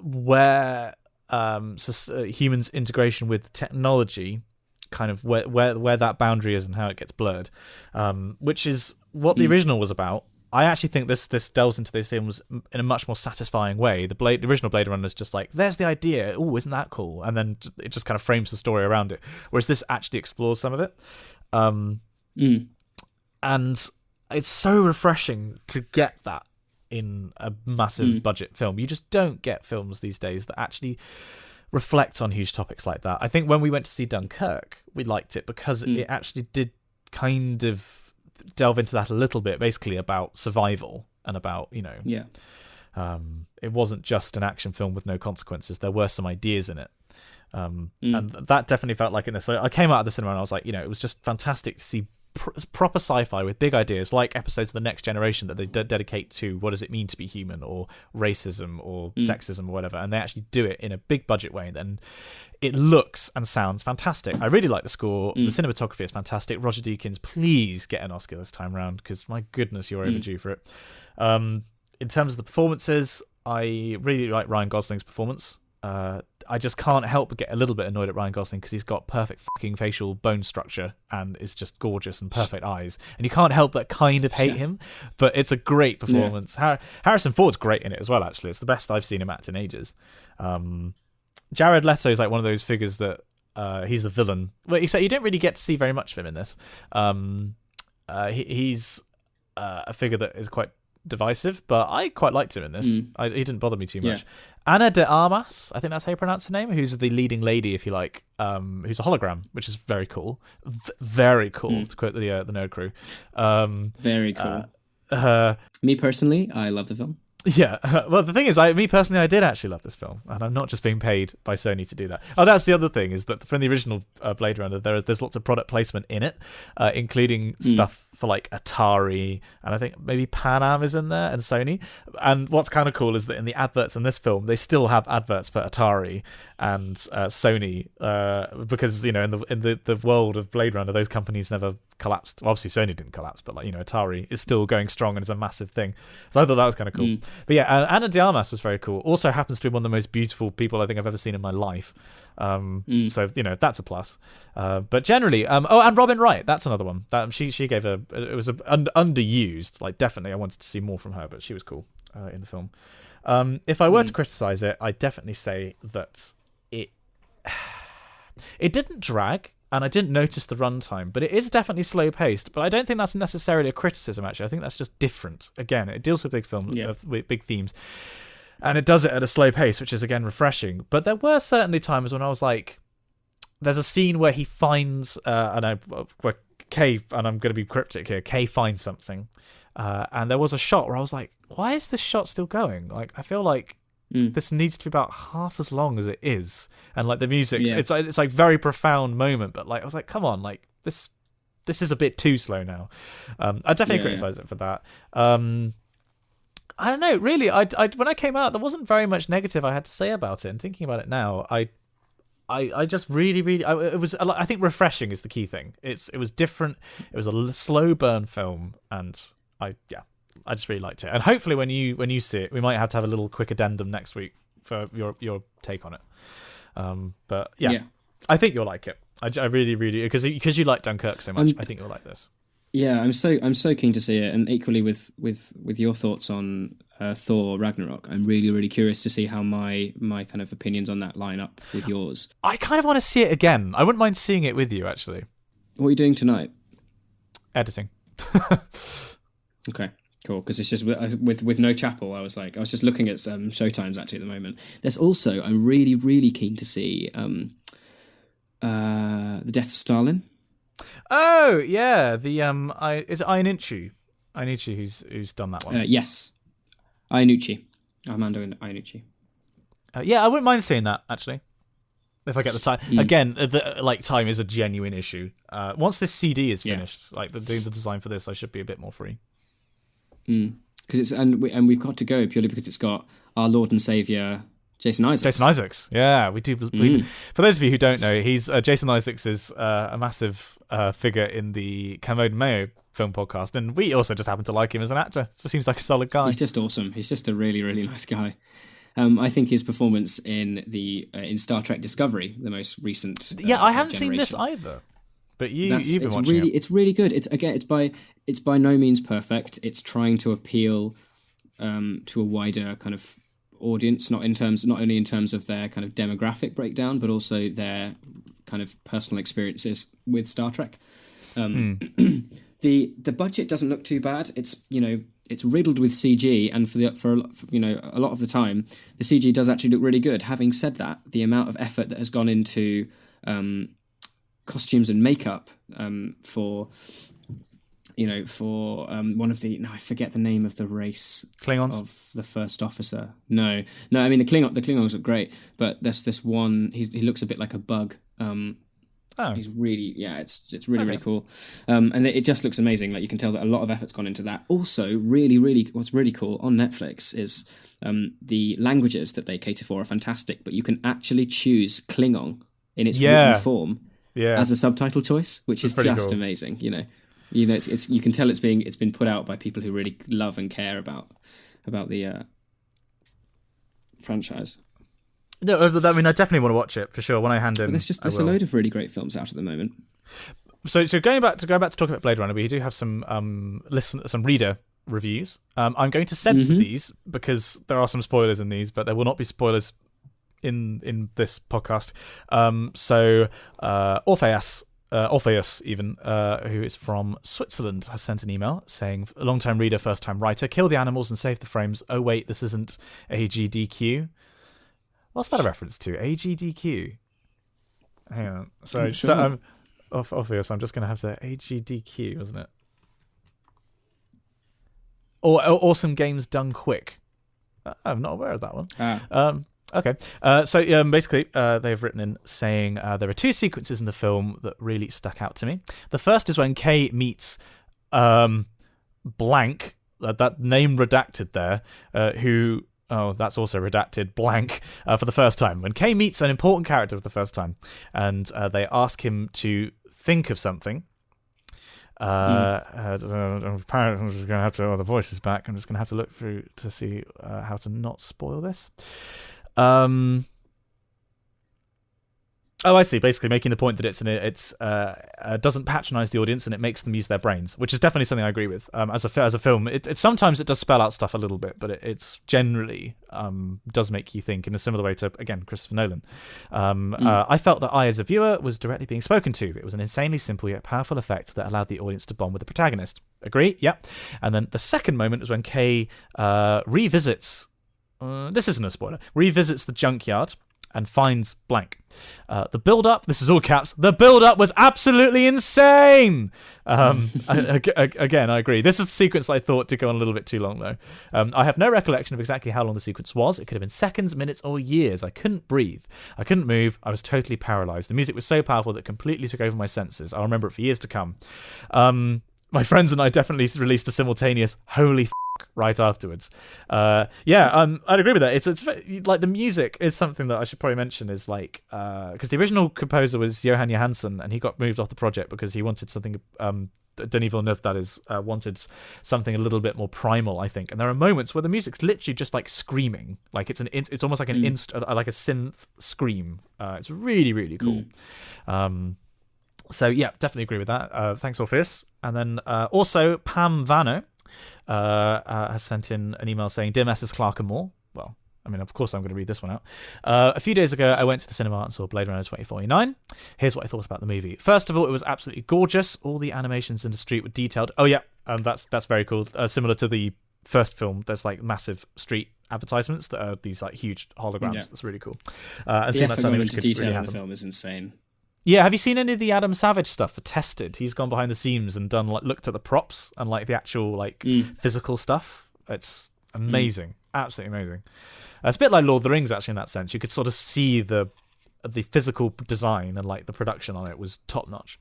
where humans' integration with technology, kind of where that boundary is and how it gets blurred, which is what the original was about. I actually think this delves into these themes in a much more satisfying way. The original Blade Runner is just there's the idea, oh, isn't that cool? And then it just kind of frames the story around it. Whereas this actually explores some of it. And it's so refreshing to get that in a massive budget film. You just don't get films these days that actually reflect on huge topics like that. I think when we went to see Dunkirk, we liked it because it actually did kind of delve into that a little bit, basically about survival and about, Yeah. It wasn't just an action film with no consequences. There were some ideas in it. And that definitely felt like in this. So I came out of the cinema and I was like, it was just fantastic to see proper sci-fi with big ideas, like episodes of The Next Generation that they dedicate to what does it mean to be human, or racism, or sexism, or whatever, and they actually do it in a big budget way. And then it looks and sounds fantastic. I really like the score. The cinematography is fantastic. Roger Deakins, please get an Oscar this time round, because my goodness, you're overdue for it. In terms of the performances, I really like Ryan Gosling's performance. I just can't help but get a little bit annoyed at Ryan Gosling because he's got perfect fucking facial bone structure and is just gorgeous and perfect eyes. And you can't help but kind of hate him, but it's a great performance. Yeah. Harrison Ford's great in it as well, actually. It's the best I've seen him act in ages. Jared Leto is like one of those figures that he's the villain. Well, except you don't really get to see very much of him in this. He's a figure that is quite divisive, but I quite liked him in this. He didn't bother me too much. Anna de Armas, I think that's how you pronounce her name, who's the leading lady, if you like, who's a hologram, which is very cool. Very cool, to quote the Nerd Crew. Very cool. Me personally, I love the film. Yeah, well, the thing is, me personally, I did actually love this film, and I'm not just being paid by Sony to do that. Oh, that's the other thing, is that from the original Blade Runner, there's lots of product placement in it, including stuff for like Atari, and I think maybe Pan Am is in there, and Sony. And what's kind of cool is that in the adverts in this film, they still have adverts for Atari and Sony, because in the world of Blade Runner, those companies never collapsed. Well, obviously Sony didn't collapse, but Atari is still going strong and is a massive thing. So I thought that was kind of cool. But yeah, Anna de Armas was very cool. Also happens to be one of the most beautiful people I think I've ever seen in my life. So that's a plus. But generally, and Robin Wright, that's another one. That she gave it was underused. Like, definitely, I wanted to see more from her, but she was cool in the film. If I were to criticize it, I'd definitely say that it didn't drag. And I didn't notice the runtime, but it is definitely slow paced. But I don't think that's necessarily a criticism. Actually, I think that's just different. Again, it deals with big films, with big themes, and it does it at a slow pace, which is again refreshing. But there were certainly times when I was like, "There's a scene where he finds, where Kay, and I'm going to be cryptic here. Kay finds something, and there was a shot where I was like, why is this shot still going? Like, I feel like." This needs to be about half as long as it is, and like the music, it's like very profound moment. But like I was like, come on, like this is a bit too slow now. I definitely criticize it for that. I don't know, really. I when I came out, there wasn't very much negative I had to say about it. And thinking about it now, I just really it was. I think refreshing is the key thing. It was different. It was a slow burn film, and I just really liked it, and hopefully when you see it, we might have to have a little quick addendum next week for your take on it. But I think you'll like it. I really because you like Dunkirk so much, I think you'll like this. Yeah, I'm so keen to see it, and equally with your thoughts on Thor Ragnarok, I'm really curious to see how my kind of opinions on that line up with yours. I kind of want to see it again. I wouldn't mind seeing it with you, actually. What are you doing tonight? Editing. Okay. Cool, because it's just with no chapel. I was just looking at showtimes actually at the moment. There's also, I'm really keen to see The Death of Stalin. Oh yeah, is it Iannucci who's done that one? Yes, Iannucci, Armando Iannucci. Yeah, I wouldn't mind seeing that actually, if I get the time. Again, time is a genuine issue. Once this CD is finished, like the design for this, I should be a bit more free. Because we've got to go purely because it's got our Lord and Savior Jason Isaacs. Yeah, we do. For those of you who don't know, he's Jason Isaacs is a massive figure in the Kermode and Mayo film podcast, and we also just happen to like him as an actor. So seems like a solid guy. He's just awesome. He's just a really nice guy. I think his performance in Star Trek Discovery, the most recent. I haven't seen this either. But you've been watching it. It's really good. It's by no means perfect. It's trying to appeal to a wider kind of audience, not only in terms of their kind of demographic breakdown, but also their kind of personal experiences with Star Trek. The budget doesn't look too bad. It's riddled with CG, and for a lot of the time, the CG does actually look really good. Having said that, the amount of effort that has gone into costumes and makeup for for one of the, no, I forget the name of the race Klingons of the first officer. No, I mean the Klingons are great, but there's this one. He looks a bit like a bug. He's really, it's really really cool, and it just looks amazing. Like you can tell that a lot of effort's gone into that. Also, what's really cool on Netflix is the languages that they cater for are fantastic, but you can actually choose Klingon in its written form as a subtitle choice, which is just cool. Amazing. It's you can tell it's been put out by people who really love and care about the franchise. No, I mean, I definitely want to watch it for sure. When I hand in, there's a load of really great films out at the moment. So going back to talking about Blade Runner, we do have some reader reviews. I'm going to censor these because there are some spoilers in these, but there will not be spoilers in this podcast. Orpheus even, who is from Switzerland, has sent an email saying, a long-time reader, first-time writer, kill the animals and save the frames. Oh wait, this isn't AGDQ. What's that a reference to? AGDQ. Hang on. Sorry. So Orpheus, I'm just going to have to AGDQ, wasn't it? Or awesome games done quick. I'm not aware of that one. Okay. Basically, they've written in saying there are two sequences in the film that really stuck out to me. The first is when Kay meets blank, that name redacted there, who... Oh, that's also redacted, blank, for the first time. When Kay meets an important character for the first time, and they ask him to think of something. I'm just going to have to... the voice is back. I'm just going to have to look through to see how to not spoil this. Oh, I see. Basically, making the point that it doesn't patronize the audience and it makes them use their brains, which is definitely something I agree with. As a film, it sometimes it does spell out stuff a little bit, but it's generally does make you think in a similar way to, again, Christopher Nolan. I felt that I, as a viewer, was directly being spoken to. It was an insanely simple yet powerful effect that allowed the audience to bond with the protagonist. Agree? Yep. And then the second moment is when Kay revisits. This isn't a spoiler. Revisits the junkyard and finds blank. The build-up, this is all caps, the build-up was absolutely insane! Again, I agree. This is the sequence that I thought did go on a little bit too long, though. I have no recollection of exactly how long the sequence was. It could have been seconds, minutes, or years. I couldn't breathe. I couldn't move. I was totally paralysed. The music was so powerful that it completely took over my senses. I'll remember it for years to come. My friends and I definitely released a simultaneous holy f*** right afterwards. I'd agree with that. It's like the music is something that I should probably mention is like because the original composer was Johan Johansson and he got moved off the project because he wanted something Denis Villeneuve wanted something a little bit more primal, I think. And there are moments where the music's literally just like screaming, like it's almost like like a synth scream. It's really really cool. So yeah, definitely agree with that. Thanks, Orpheus. And then also Pam Vano has sent in an email saying, "Dear Messrs. Clark and Moore." Well, I mean, of course I'm going to read this one out. A few days ago, I went to the cinema and saw Blade Runner 2049. Here's what I thought about the movie. First of all, it was absolutely gorgeous. All the animations in the street were detailed. Oh yeah, that's very cool. Similar to the first film, there's like massive street advertisements that are these like huge holograms. Yeah. That's really cool. And the effort going into detail in the film is insane. Yeah, have you seen any of the Adam Savage stuff for Tested? He's gone behind the scenes and done looked at the props and like the actual physical stuff. It's amazing, absolutely amazing. It's a bit like Lord of the Rings actually in that sense. You could sort of see the physical design and like the production on it was top notch.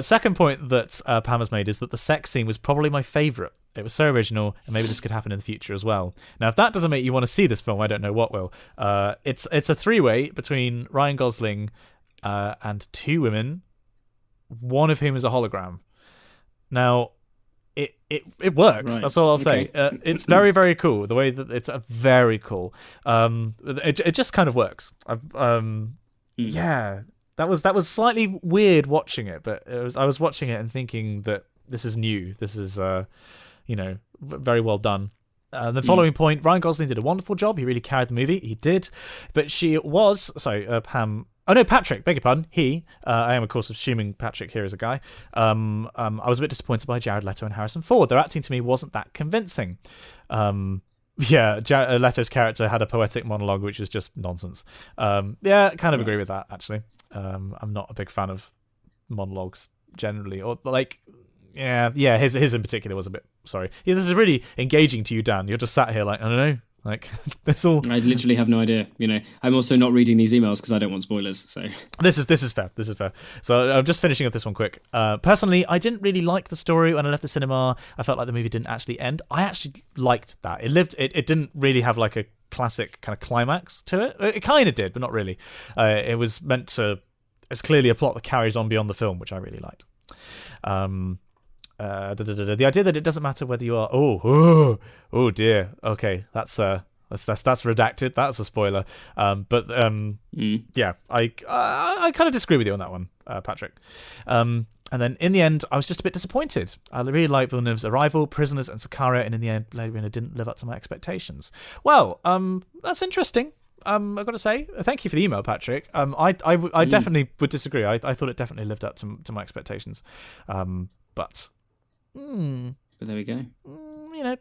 Second point that Pam has made is that the sex scene was probably my favourite. It was so original, and maybe this could happen in the future as well. Now, if that doesn't make you want to see this film, I don't know what will. It's a three-way between Ryan Gosling and two women, one of whom is a hologram. Now, it works. Right. That's all I'll say. It's very, very cool. The way that it's very cool. It just kind of works. Yeah, that was slightly weird watching it, but I was watching it and thinking that this is new. This is very well done. The following point, Ryan Gosling did a wonderful job. He really carried the movie. He did. But Patrick, beg your pardon. I am, of course, assuming Patrick here is a guy. I was a bit disappointed by Jared Leto and Harrison Ford. Their acting to me wasn't that convincing. Jared Leto's character had a poetic monologue, which was just nonsense. Agree with that, actually. I'm not a big fan of monologues generally, or like... Yeah. His in particular was a bit. Sorry. Yeah, this is really engaging to you, Dan. You're just sat here like, I don't know. Like, this all. I literally have no idea. I'm also not reading these emails because I don't want spoilers. So this is fair. So I'm just finishing up this one quick. Personally, I didn't really like the story when I left the cinema. I felt like the movie didn't actually end. I actually liked that. It didn't really have like a classic kind of climax to it. It kind of did, but not really. It was meant to. It's clearly a plot that carries on beyond the film, which I really liked. The idea that it doesn't matter whether you are oh dear, okay, that's redacted, that's a spoiler, yeah, I kind of disagree with you on that one, Patrick. And then in the end I was just a bit disappointed. I really liked Villeneuve's Arrival, Prisoners and Sicario, and in the end Blade Runner didn't live up to my expectations. Well, that's interesting. I've got to say, thank you for the email, Patrick. I definitely would disagree. I thought it definitely lived up to my expectations, but there we go.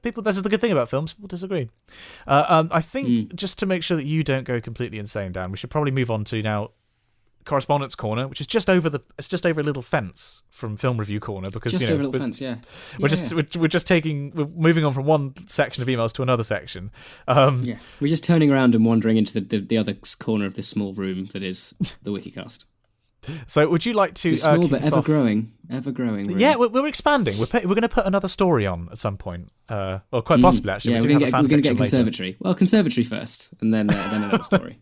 People. This is the good thing about films. People disagree. I think just to make sure that you don't go completely insane, Dan, we should probably move on to now Correspondence Corner, which is just over a little fence from Film Review Corner, because over a little fence. Yeah, we're moving on from one section of emails to another section. We're just turning around and wandering into the other corner of this small room that is the Wikicast. So would you like to small but ever growing room. Yeah, we're expanding. We're going to put another story on at some point, or quite possibly actually. Yeah, we're going to get conservatory. Well, conservatory first, and then another story.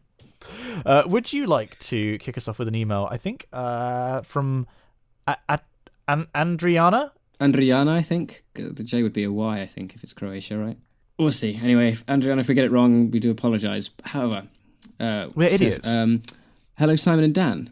Would you like to kick us off with an email? I think from Andriana. Andriana, I think the J would be a Y. I think if it's Croatia, right? We'll see. Anyway, Andriana, if we get it wrong, we do apologise. However, we're idiots. Hello, Simon and Dan.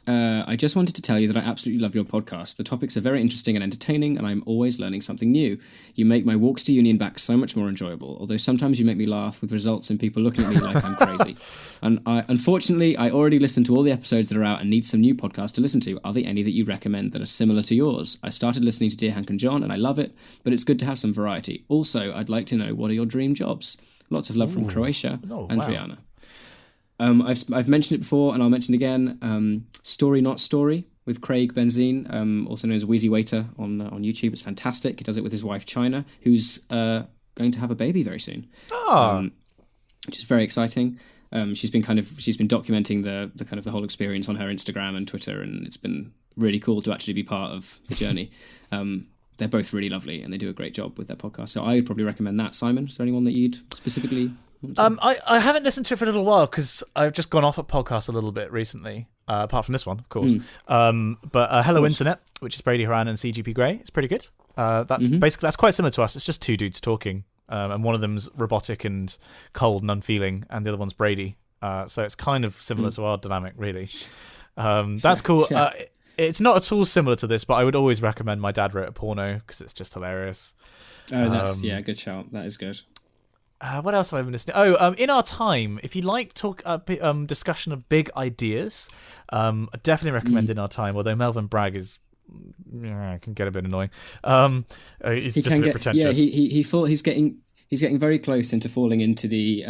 I just wanted to tell you that I absolutely love your podcast. The topics are very interesting and entertaining, and I'm always learning something new. You make my walks to Union back so much more enjoyable, although sometimes you make me laugh with results in people looking at me like I'm crazy. And unfortunately, I already listened to all the episodes that are out and need some new podcasts to listen to. Are there any that you recommend that are similar to yours? I started listening to Dear Hank and John, and I love it, but it's good to have some variety. Also, I'd like to know, what are your dream jobs? Lots of love from Croatia, Andriana. Wow. I've mentioned it before, and I'll mention it again. Story Not Story with Craig Benzine, also known as Wheezy Waiter on YouTube. It's fantastic. He does it with his wife China, who's going to have a baby very soon. Which is very exciting. She's been documenting the kind of the whole experience on her Instagram and Twitter, and it's been really cool to actually be part of the journey. They're both really lovely, and they do a great job with their podcast. So I would probably recommend that. Simon, is there anyone that you'd specifically? I haven't listened to it for a little while because I've just gone off at podcasts a little bit recently, apart from this one, of course. But Hello Internet, which is Brady Haran and CGP Grey, it's pretty good. That's quite similar to us. It's just two dudes talking, and one of them's robotic and cold and unfeeling, and the other one's Brady. So it's kind of similar to our dynamic, really. That's cool. Sure. It's not at all similar to this, but I would always recommend My Dad Wrote a Porno because it's just hilarious. Oh, that's good shout. That is good. What else have I been listening? In Our Time, if you like discussion of big ideas, I definitely recommend In Our Time, although Melvin Bragg can get a bit annoying. He's just a bit pretentious. Yeah, he's getting very close into falling into the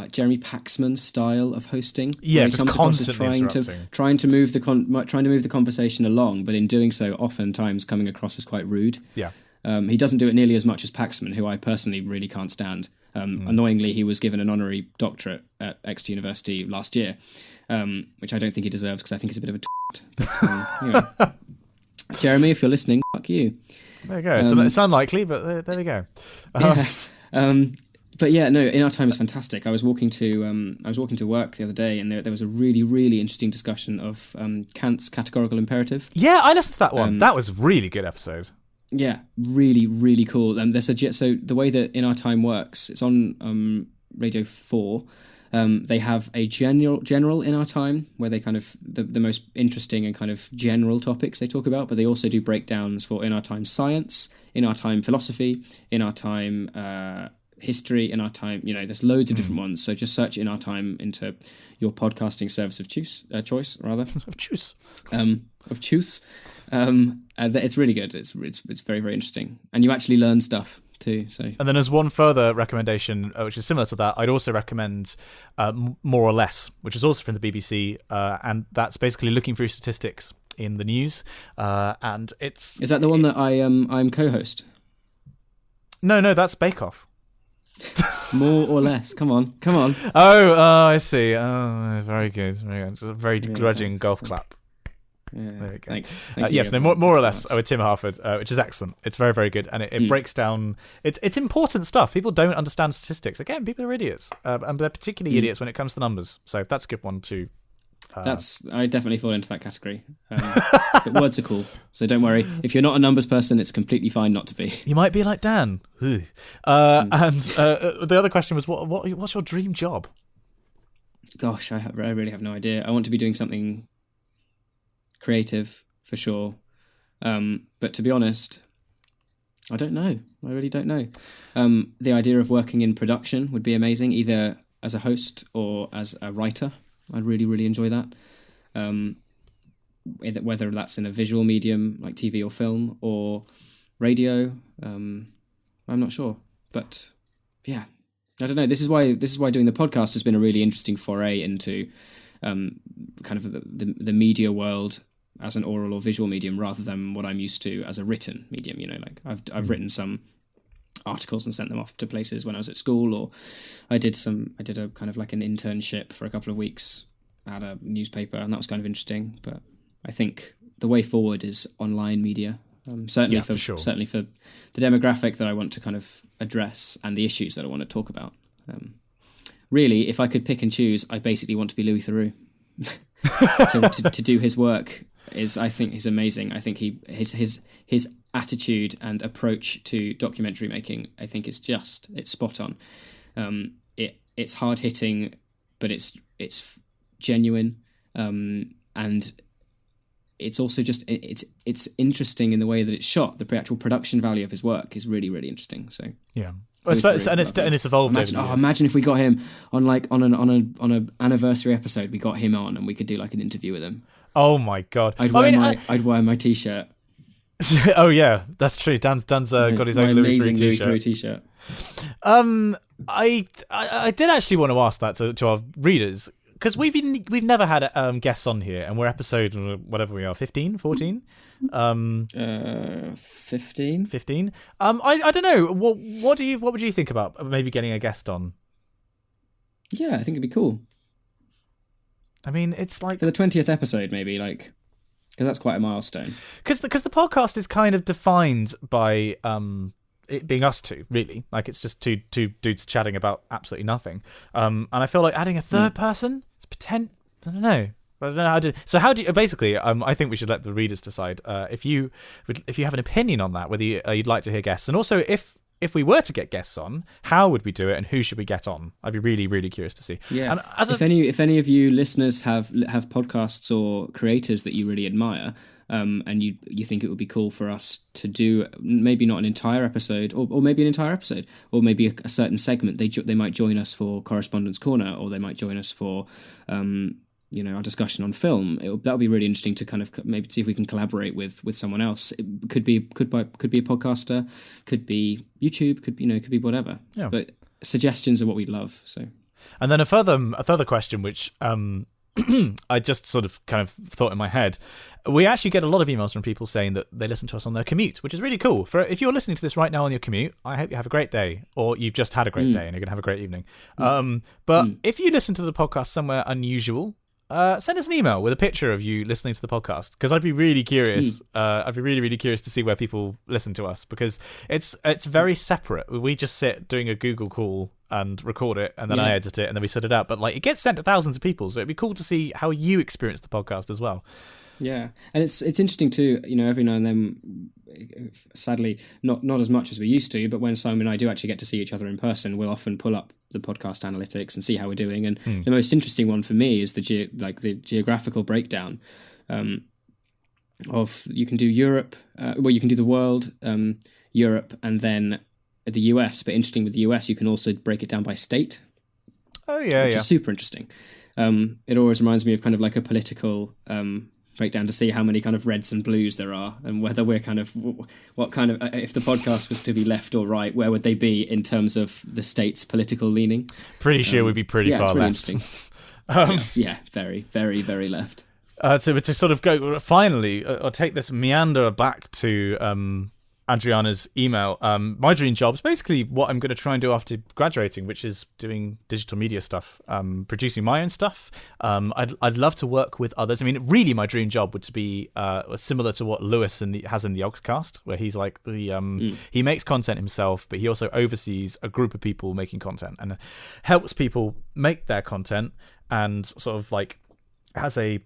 Jeremy Paxman style of hosting. Yeah, just constantly trying to move the conversation along, but in doing so, oftentimes coming across as quite rude. Yeah. He doesn't do it nearly as much as Paxman, who I personally really can't stand. Annoyingly, he was given an honorary doctorate at Exeter University last year, which I don't think he deserves because I think he's a bit of a twat. But, Jeremy, if you're listening, fuck you. There you go. So it's unlikely, but there we go. But yeah, no, In Our Time is fantastic. I was walking to work the other day, and there was a really, really interesting discussion of Kant's categorical imperative. Yeah, I listened to that one. That was a really good episode. Yeah, really, really cool. So the way that In Our Time works, it's on Radio 4. They have a general In Our Time, where they kind of the most interesting and kind of general topics they talk about, but they also do breakdowns for In Our Time science, In Our Time philosophy, In Our Time history, In Our Time. There's loads of different ones. So just search In Our Time into your podcasting service of choice. It's really good. It's very, very interesting, and you actually learn stuff too. So, and then as one further recommendation, which is similar to that, I'd also recommend More or Less, which is also from the BBC, and that's basically looking through statistics in the news, and it's... Is that the one that I'm co-host? No, that's Bake Off. More or less. Come on. Oh, I see. Oh, very good. It's a very grudging golf clap. Yeah, there we go. Thanks. Yes, no, more or less with Tim Harford, which is excellent. It's very, very good, and it breaks down. It's important stuff. People don't understand statistics. Again, people are idiots, and they're particularly idiots when it comes to numbers. So that's a good one too. I definitely fall into that category. But words are cool, so don't worry. If you're not a numbers person, it's completely fine not to be. You might be like Dan. And the other question was, what's your dream job? Gosh, I really have no idea. I want to be doing something creative for sure, but to be honest, I don't know. I really don't know. The idea of working in production would be amazing, either as a host or as a writer. I'd really, really enjoy that. Whether that's in a visual medium like TV or film or radio, I'm not sure. But yeah, I don't know. This is why doing the podcast has been a really interesting foray into kind of the media world as an oral or visual medium, rather than what I'm used to as a written medium. You know, like I've written some articles and sent them off to places when I was at school, or I did a kind of like an internship for a couple of weeks at a newspaper, and that was kind of interesting. But I think the way forward is online media. Certainly for the demographic that I want to kind of address and the issues that I want to talk about. Really, if I could pick and choose, I basically want to be Louis Theroux. to do his work I think is amazing. I think his attitude and approach to documentary making, I think it's spot on. It's hard hitting, but it's genuine, and it's also just it's interesting in the way that it's shot. The actual production value of his work is really, really interesting. So yeah. Well, it's evolved. Imagine if we got him on an anniversary episode. We got him on, and we could do like an interview with him. Oh my god! I'd wear my t-shirt. Oh yeah, that's true. Dan's got his own Louis Theroux t-shirt. I did actually want to ask that to our readers, because we've never had guests on here, and we're episode whatever we are, 15, 14. 15. 15. I don't know. What would you think about maybe getting a guest on? Yeah, I think it'd be cool. I mean, it's like for the 20th episode, maybe, like, because that's quite a milestone. Because the podcast is kind of defined by it being us two, really. Like, it's just two dudes chatting about absolutely nothing. And I feel like adding a third person, I don't know how to. So how do you basically? I think we should let the readers decide if you have an opinion on that, whether you'd like to hear guests, and also if we were to get guests on, how would we do it, and who should we get on? I'd be really, really curious to see. Yeah. And if any of you listeners have podcasts or creators that you really admire, and you think it would be cool for us to do, maybe not an entire episode, or maybe an entire episode, or maybe a certain segment, they might join us for Correspondence Corner, or they might join us for our discussion on film. That would be really interesting to kind of maybe see if we can collaborate with someone else. It could be a podcaster, could be YouTube, could be whatever. Yeah. But suggestions are what we'd love. So, and then a further question, which I just sort of kind of thought in my head. We actually get a lot of emails from people saying that they listen to us on their commute, which is really cool. If you're listening to this right now on your commute, I hope you have a great day, or you've just had a great day and you're going to have a great evening. But if you listen to the podcast somewhere unusual, send us an email with a picture of you listening to the podcast, because I'd be really curious. I'd be really, really curious to see where people listen to us, because it's very separate. We just sit doing a Google call and record it, and then I edit it, and then we set it out. But like, it gets sent to thousands of people, so it'd be cool to see how you experience the podcast as well. Yeah, and it's interesting too. Every now and then, sadly, not as much as we used to, but when Simon and I do actually get to see each other in person, we'll often pull up the podcast analytics and see how we're doing. And the most interesting one for me is the geographical breakdown of, you can do Europe, you can do the world, Europe, and then the US. But interesting with the US, you can also break it down by state. Oh yeah, which is super interesting. It always reminds me of kind of like a political breakdown to see how many kind of reds and blues there are, and whether we're kind of what kind of, if the podcast was to be left or right, where would they be in terms of the state's political leaning. Pretty sure we'd be pretty far it's really left. Interesting. Yeah, very, very, very left. to sort of go finally, or take this meander back to Adriana's email. My dream job is basically what I'm going to try and do after graduating, which is doing digital media stuff, producing my own stuff. I'd love to work with others. I mean, really, my dream job would be similar to what Lewis has in the Oxcast, where he's like he makes content himself, but he also oversees a group of people making content and helps people make their content, and sort of like has a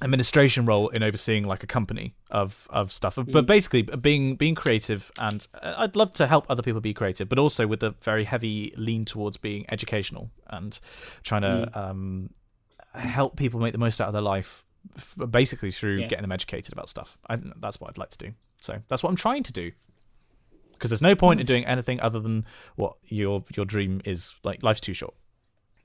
administration role in overseeing like a company of stuff, but basically being creative. And I'd love to help other people be creative, but also with a very heavy lean towards being educational and trying to help people make the most out of their life, basically through getting them educated about stuff. That's what I'd like to do. So that's what I'm trying to do, because there's no point in doing anything other than what your dream is. Like, life's too short.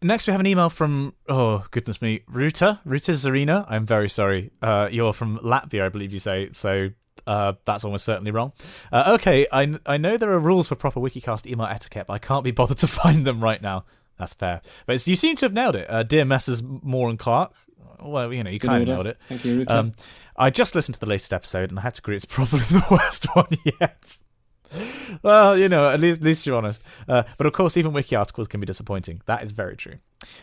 Next, we have an email from, oh, goodness me, Ruta Zarina. I'm very sorry. You're from Latvia, I believe you say, so that's almost certainly wrong. Okay, I know there are rules for proper Wikicast email etiquette, but I can't be bothered to find them right now. That's fair. But you seem to have nailed it. Dear Messrs. Moore and Clark. Well, you kind of nailed it. Thank you, Ruta. I just listened to the latest episode, and I have to agree it's probably the worst one yet. Well, at least you're honest. But of course, even wiki articles can be disappointing. That is very true.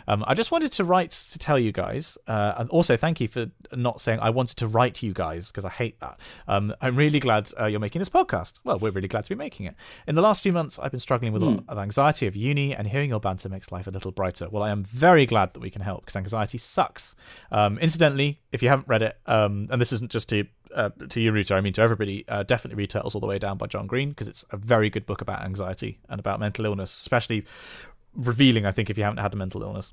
I just wanted to write to tell you guys, and also thank you for not saying I wanted to write to you guys, because I hate that. I'm really glad you're making this podcast. Well, we're really glad to be making it. In the last few months, I've been struggling with a lot of anxiety of uni, and hearing your banter makes life a little brighter. Well, I am very glad that we can help, because anxiety sucks. Incidentally, if you haven't read it, and this isn't just to you, Ruta, I mean to everybody, definitely read Turtles All the Way Down by John Green, because it's a very good book about anxiety and about mental illness, especially revealing, I think, if you haven't had a mental illness.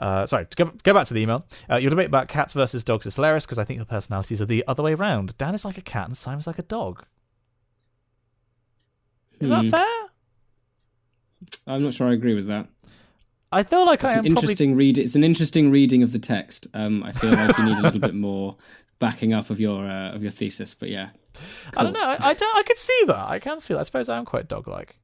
Sorry, to go back to the email. Your debate about cats versus dogs is hilarious, because I think the personalities are the other way around. Dan is like a cat and Simon's like a dog. Is that fair? I'm not sure I agree with that. I feel like It's an interesting reading of the text. I feel like you need a little bit more backing up of your thesis, but yeah. Cool. I don't know. I could see that. I can see that. I suppose I am quite dog-like.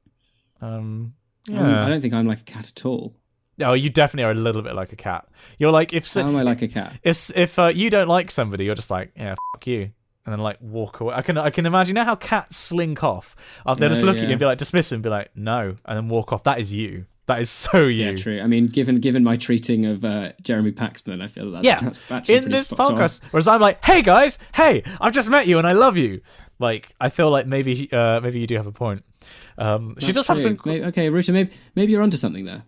Yeah. I don't think I'm like a cat at all. No, you definitely are a little bit like a cat. You're like, how am I like a cat? If you don't like somebody, you're just like, yeah, fuck you, and then like walk away. I can imagine, how cats slink off after they just look at you and be like, dismiss him, and be like, no, and then walk off. That is you. That is so you. Yeah, true. I mean, given my treating of Jeremy Paxman, I feel that's actually in this podcast. Whereas I'm like, hey guys, I've just met you and I love you. Like, I feel like maybe you do have a point. She does have some. Okay, Ruta, maybe you're onto something there.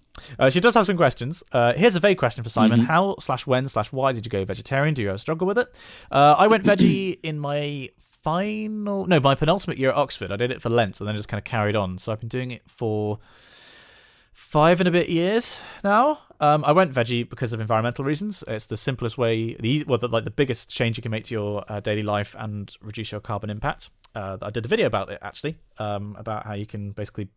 She does have some questions. Here's a vague question for Simon. How/when/why did you go vegetarian? Do you ever struggle with it? I went veggie in my my penultimate year at Oxford. I did it for Lent and then just kind of carried on. So I've been doing it for 5 and a bit years now. I went veggie because of environmental reasons. It's the simplest way, the biggest change you can make to your daily life and reduce your carbon impact. I did a video about it, actually, about how you can basically,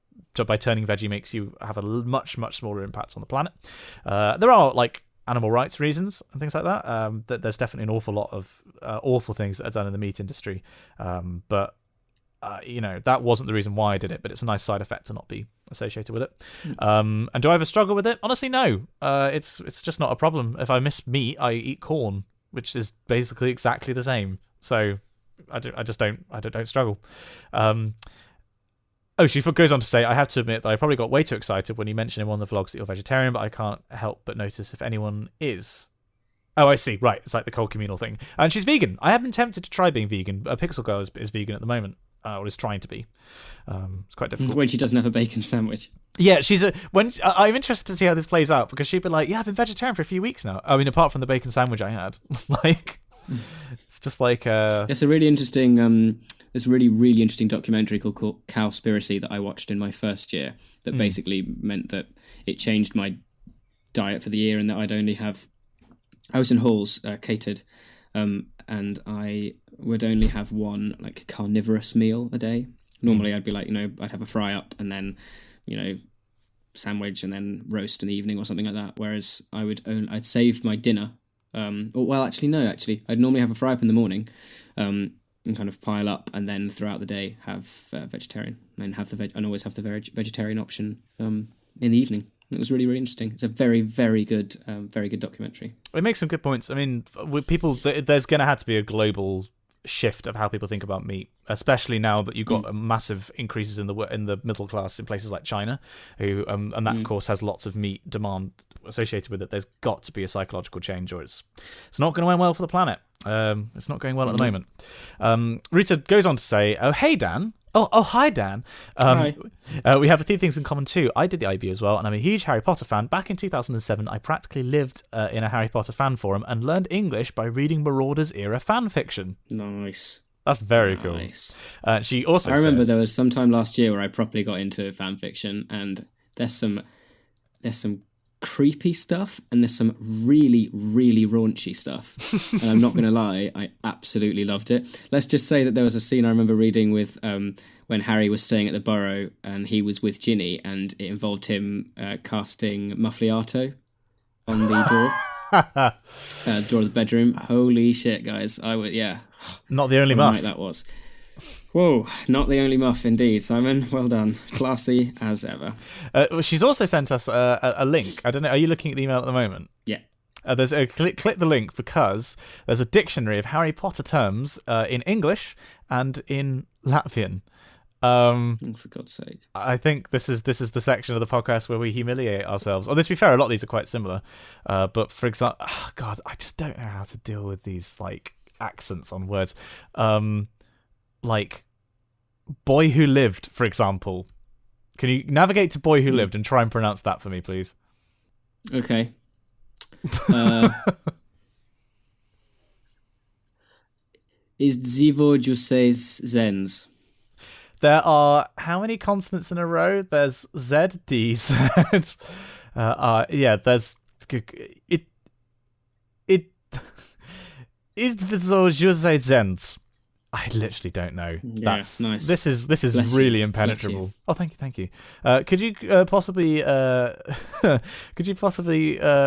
by turning veggie, makes you have a much, much smaller impact on the planet. There are like animal rights reasons and things like that. There's definitely an awful lot of awful things that are done in the meat industry, but that wasn't the reason why I did it, but it's a nice side effect to not be associated with it. And do I ever struggle with it? Honestly, no. It's just not a problem. If I miss meat, I eat corn, which is basically exactly the same. So I don't struggle. She goes on to say, I have to admit that I probably got way too excited when you mentioned in one of the vlogs that you're vegetarian, but I can't help but notice if anyone is. Oh, I see. Right. It's like the cold communal thing. And she's vegan. I have been tempted to try being vegan. Pixel Girl is vegan at the moment. Or is trying to be. It's quite difficult. When she doesn't have a bacon sandwich. Yeah, I'm interested to see how this plays out, because she'd be like, yeah, I've been vegetarian for a few weeks now. I mean, apart from the bacon sandwich I had. Like, it's just like... It's a really interesting... This really, really interesting documentary called Cowspiracy that I watched in my first year that basically meant that it changed my diet for the year, and that I'd only have... I was in halls, catered, and I would only have one like carnivorous meal a day. Normally I'd be like, I'd have a fry up and then, sandwich and then roast in the evening or something like that. Whereas I'd save my dinner. I'd normally have a fry up in the morning, and kind of pile up, and then throughout the day have vegetarian, and always have the vegetarian option in the evening. It was really, really interesting. It's a very, very good documentary. It makes some good points. I mean, with people, there's going to have to be a global shift of how people think about meat, especially now that you've got massive increases in the middle class in places like China, who and that of course has lots of meat demand associated with it. There's got to be a psychological change, or it's not going to end well for the planet. It's not going well at the moment. Rita goes on to say, "Oh hey Dan." Oh, hi, Dan. Hi. We have a few things in common, too. I did the IB as well, and I'm a huge Harry Potter fan. Back in 2007, I practically lived in a Harry Potter fan forum and learned English by reading Marauders-era fanfiction. Nice. That's very cool. She also I remember there was some time last year where I properly got into fanfiction, and there's some creepy stuff and there's some really, really raunchy stuff. And I'm not going to lie, I absolutely loved it. Let's just say that there was a scene I remember reading with when Harry was staying at the Burrow and he was with Ginny, and it involved him casting Muffliato on the door of the bedroom. Holy shit, guys. Not the only muff. That was. Whoa, not the only muff indeed, Simon. Well done. Classy as ever. She's also sent us a link. I don't know, are you looking at the email at the moment? Yeah. Click the link, because there's a dictionary of Harry Potter terms in English and in Latvian. For God's sake. I think this is the section of the podcast where we humiliate ourselves. Although, to be fair, a lot of these are quite similar. But for example, God, I just don't know how to deal with these like accents on words. Like Boy Who Lived, for example. Can you navigate to Boy Who Lived and try and pronounce that for me, please? Okay. Is Zivo Juse's Zens? There are how many consonants in a row? There's Z, D, Z. There's it is Zivo Juse Zens. I literally don't know. Yeah, nice. This is Bless really you. impenetrable. Oh, thank you. Could you possibly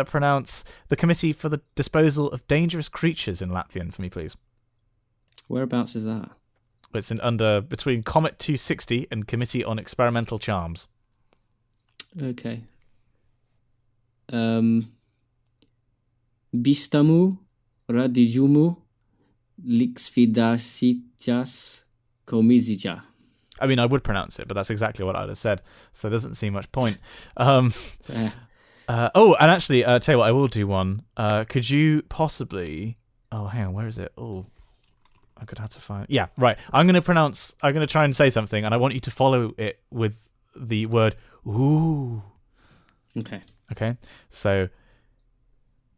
pronounce the Committee for the Disposal of Dangerous Creatures in Latvian for me, please? Whereabouts is that? It's between Comet 260 and Committee on Experimental Charms. Okay. Bistamu radijumu Liksvidasitias komizija. I mean, I would pronounce it, but that's exactly what I'd have said, so there doesn't seem much point. And actually, tell you what, I will do one. Could you possibly... Oh, hang on, where is it? Oh, I could have to find... Yeah, right. I'm going to try and say something, and I want you to follow it with the word ooh. Okay. So,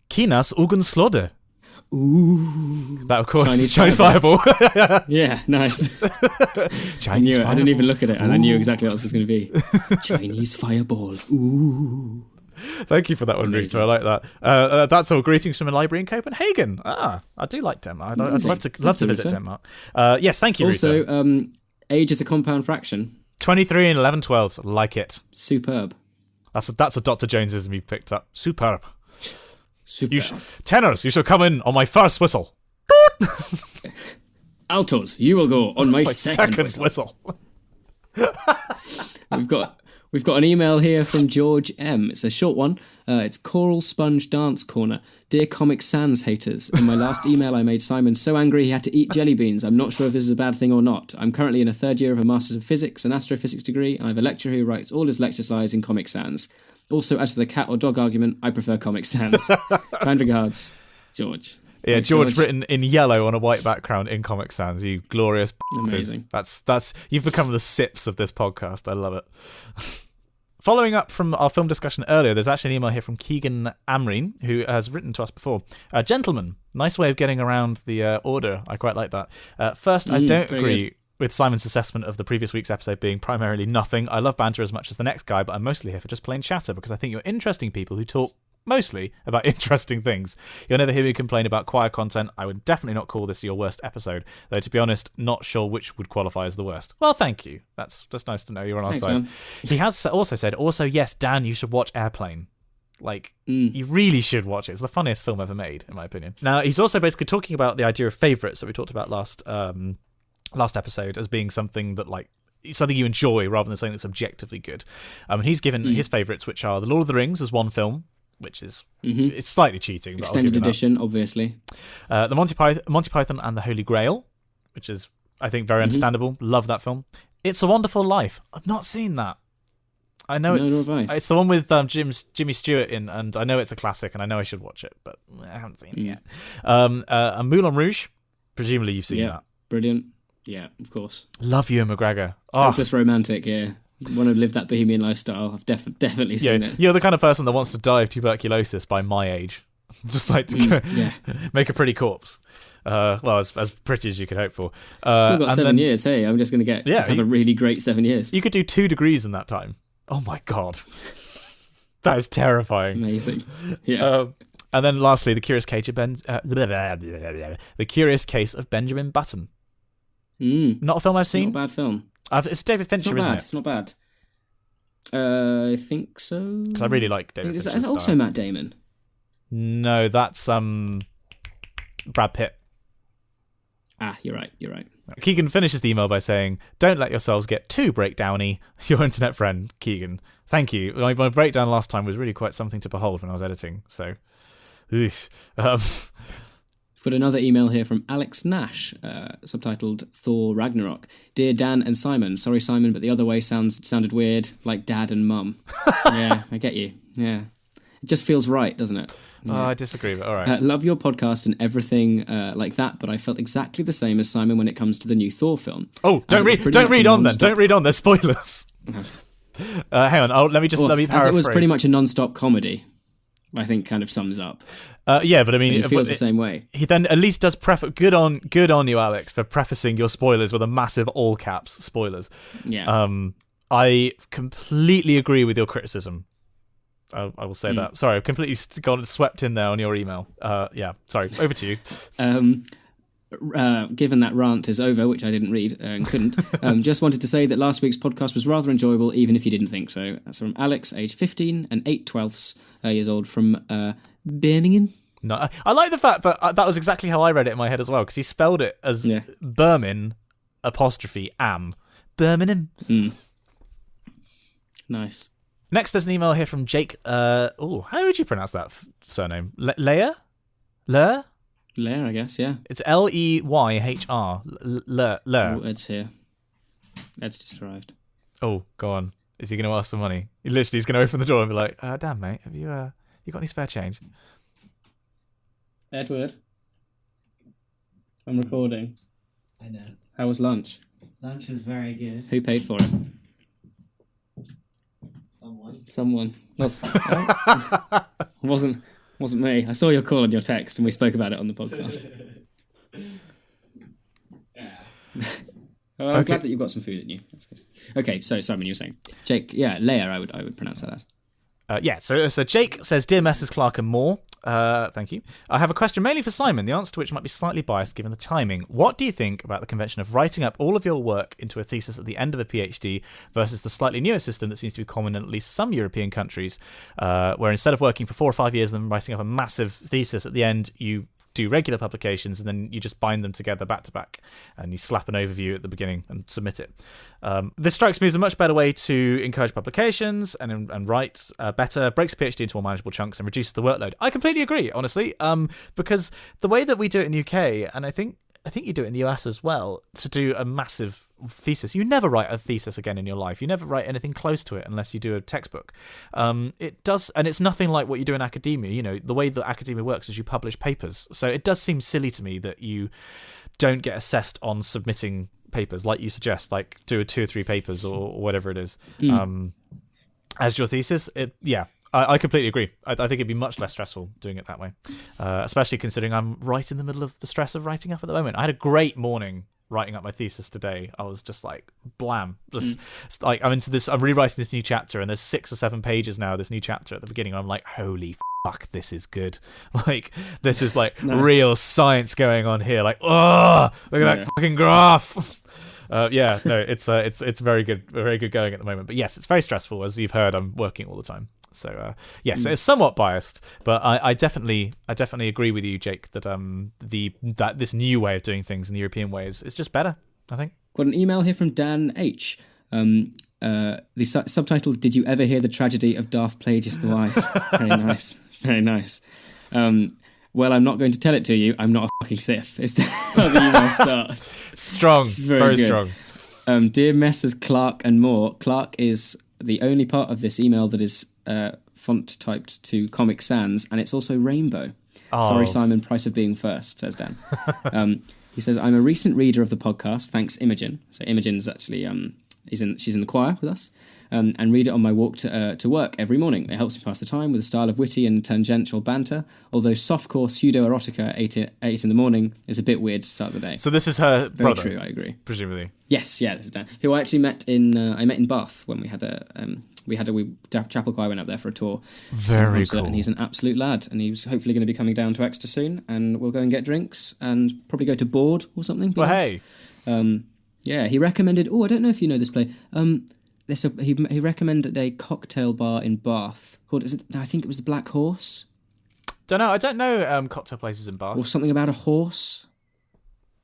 Kinas Ugunslode. Ooh. That, of course, is Chinese Fireball. Yeah, nice. I knew it. I didn't even look at it, and I knew exactly what it was going to be. Chinese Fireball. Ooh. Thank you for that one, Rita. I like that. That's all. Greetings from a library in Copenhagen. I do like Denmark. I'd love to visit Denmark. Yes, thank you, Rita. Also, age is a compound fraction. 23 and 11/12. Like it. Superb. That's a Dr. Jonesism you picked up. Superb. Tenors, you shall come in on my first whistle. Altos, you will go on my second whistle. We've got an email here from George M. It's a short one. It's Coral Sponge Dance Corner. Dear Comic Sans haters, in my last email I made Simon so angry he had to eat jelly beans. I'm not sure if this is a bad thing or not. I'm currently in a third year of a Masters of Physics and Astrophysics degree, and I have a lecturer who writes all his lecture slides in Comic Sans. Also, as to the cat or dog argument, I prefer Comic Sans. Kind regards, George. Yeah, Thanks, George written in yellow on a white background in Comic Sans. You glorious. Amazing. That's you've become the Sips of this podcast. I love it. Following up from our film discussion earlier, there's actually an email here from Keegan Amreen, who has written to us before. Gentlemen, nice way of getting around the order. I quite like that. First, I don't agree with Simon's assessment of the previous week's episode being primarily nothing. I love banter as much as the next guy, but I'm mostly here for just plain chatter because I think you're interesting people who talk mostly about interesting things. You'll never hear me complain about choir content. I would definitely not call this your worst episode, though to be honest, not sure which would qualify as the worst. Well, thank you. That's nice to know you're on our side. Man. He has also said, yes, Dan, you should watch Airplane. You really should watch it. It's the funniest film ever made, in my opinion. Now, he's also basically talking about the idea of favourites that we talked about last episode as being something that something you enjoy rather than something that's objectively good. And he's given his favourites, which are The Lord of the Rings as one film, which is it's slightly cheating. But Extended edition, obviously. The Monty Python and the Holy Grail, which is, I think, very understandable. Love that film. It's a Wonderful Life. I've not seen that. I know it's the one with Jimmy Stewart in, and I know it's a classic, and I know I should watch it, but I haven't seen it yet. And Moulin Rouge, presumably you've seen that. Brilliant. Yeah, of course. Love Ewan McGregor. Hopeless romantic, yeah. Want to live that bohemian lifestyle. I've definitely seen it. You're the kind of person that wants to die of tuberculosis by my age. Just like to make a pretty corpse. Well, as pretty as you could hope for. Still got 7 years, hey. I'm just going to have a really great 7 years. You could do 2 degrees in that time. Oh my God. That is terrifying. Amazing. Yeah. And then lastly, The Curious Case of Benjamin Button. Not a film I've seen. Not a bad film. It's David Fincher, isn't it? It's not bad. I think so. Because I really like David Fincher. Is that also Matt Damon? No, that's Brad Pitt. You're right. Keegan finishes the email by saying, "Don't let yourselves get too breakdowny. Your internet friend, Keegan." Thank you. My breakdown last time was really quite something to behold when I was editing. So, Got another email here from Alex Nash, subtitled Thor Ragnarok. Dear Dan and Simon, sorry Simon, but the other way sounded weird, like dad and mum. Yeah, I get you. Yeah, it just feels right, doesn't it? Yeah. I disagree, but all right. Love your podcast and everything like that, but I felt exactly the same as Simon when it comes to the new Thor film. Oh, don't read on then. Don't read on. There's spoilers. Hang on. Let me paraphrase. As it was pretty much a non-stop comedy, I think kind of sums up. Yeah, but I mean, it feels the same way. He then at least does good on you, Alex, for prefacing your spoilers with a massive all caps spoilers. Yeah. I completely agree with your criticism. I will say that. Sorry, I've completely gone swept in there on your email. Yeah, sorry. Over to you. Given that rant is over, which I didn't read and couldn't, just wanted to say that last week's podcast was rather enjoyable, even if you didn't think so. That's from Alex, age 15 and 8/12 years old, from Birmingham. No, I like the fact that that was exactly how I read it in my head as well, because he spelled it as Birmin apostrophe am. Birmingham. Nice. Next, there's an email here from Jake. How would you pronounce that surname? Leah? Leah, I guess, yeah. It's Leyhr. Leah. Oh, Ed's here. Ed's just arrived. Oh, go on. Is he going to ask for money? He literally is going to open the door and be like, damn, mate, have you got any spare change? Edward, I'm recording. I know. How was lunch? Lunch was very good. Who paid for it? Someone. Wasn't me. I saw your call and your text, and we spoke about it on the podcast. I'm glad that you've got some food in you. That's nice. Okay, so Simon, you were saying Jake. Yeah, Leia. I would pronounce that as. So Jake says, "Dear Messrs. Clark and Moore, thank you. I have a question mainly for Simon, the answer to which might be slightly biased given the timing. What do you think about the convention of writing up all of your work into a thesis at the end of a PhD versus the slightly newer system that seems to be common in at least some European countries, where instead of working for 4 or 5 years and then writing up a massive thesis at the end, you do regular publications and then you just bind them together back to back and you slap an overview at the beginning and submit it. This strikes me as a much better way to encourage publications and write better, breaks a PhD into more manageable chunks and reduces the workload. I completely agree, honestly, because the way that we do it in the UK, and I think you do it in the US as well, to do a massive thesis. You never write a thesis again in your life. You never write anything close to it unless you do a textbook. It does, and it's nothing like what you do in academia. You know, the way that academia works is you publish papers. So it does seem silly to me that you don't get assessed on submitting papers like you suggest, like do 2 or 3 papers or whatever it is as your thesis. I completely agree. I think it'd be much less stressful doing it that way, especially considering I'm right in the middle of the stress of writing up at the moment. I had a great morning writing up my thesis today. I was just like, blam. Like I'm rewriting this new chapter, and there's 6 or 7 pages now, this new chapter at the beginning. I'm like, holy fuck, this is good. Like, this is like real science going on here. Like, oh, look at that fucking graph. It's very good going at the moment. But yes, it's very stressful. As you've heard, I'm working all the time. So yes, it's somewhat biased, but I definitely agree with you, Jake, that that this new way of doing things in the European way is just better, I think. Got an email here from Dan H. The subtitle, Did You Ever Hear the Tragedy of Darth Plagueis the Wise? Very nice. Very nice. Well, I'm not going to tell it to you. I'm not a fucking Sith. Is how the email starts. Strong. Very good. Strong. Dear Messrs. Clark and Moore, Clark is the only part of this email that is font typed to Comic Sans, and it's also rainbow. Oh. Sorry, Simon, price of being first, says Dan. He says, I'm a recent reader of the podcast, thanks Imogen. So Imogen's actually, she's in the choir with us, and read it on my walk to work every morning. It helps me pass the time with a style of witty and tangential banter, although softcore pseudo-erotica at 8 in the morning is a bit weird to start the day. So this is her Very brother? true, I agree. Presumably. Yes, yeah, this is Dan, who I actually met in Bath when we had Chapel Choir went up there for a tour. Very cool. And he's an absolute lad, and he's hopefully going to be coming down to Exeter soon, and we'll go and get drinks and probably go to Board or something. Well, hey. Yeah, he recommended. Oh, I don't know if you know this place. He recommended a cocktail bar in Bath called. I think it was the Black Horse. Don't know. I don't know cocktail places in Bath. Or something about a horse.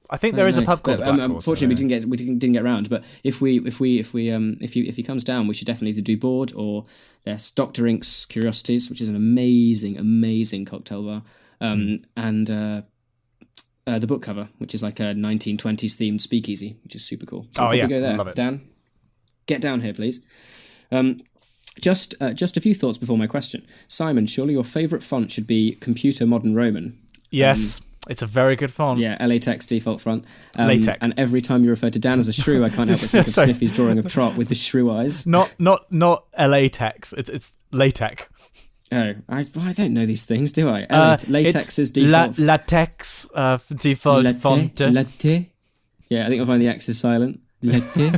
I think there is a pub called Black Horse. Unfortunately, we didn't get round. But if he comes down, we should definitely either do Board or there's Dr. Ink's Curiosities, which is an amazing cocktail bar, and the book cover, which is like a 1920s themed speakeasy, which is super cool. So yeah, go there. love it. Dan, get down here, please. Just a few thoughts before my question. Simon, surely your favourite font should be Computer Modern Roman. Yes. It's a very good font. Yeah, LaTeX default font. LaTeX. And every time you refer to Dan as a shrew, I can't help but think of Sniffy's drawing of Trot with the shrew eyes. Not LaTeX. It's LaTeX. Oh, I don't know these things, do I? LaTeX is default. LaTeX default font. Latte. Yeah, I think I'll find the X is silent. Latte.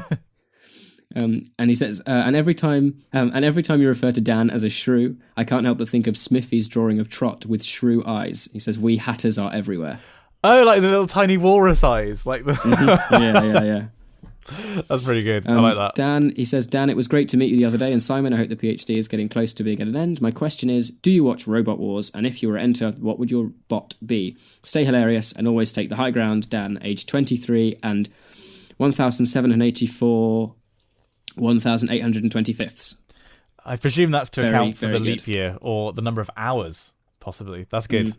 And he says, and every time you refer to Dan as a shrew, I can't help but think of Smithy's drawing of Trot with shrew eyes. He says, we hatters are everywhere. Oh, like the little tiny walrus eyes, like the. Yeah. That's pretty good. I like that. Dan, he says, Dan, it was great to meet you the other day, and Simon, I hope the PhD is getting close to being at an end. My question is, do you watch Robot Wars? And if you were to enter, what would your bot be? Stay hilarious and always take the high ground, Dan, age 23 and 1,784. 1,825ths. I presume that's to account for the leap good. year or the number of hours, possibly. That's good.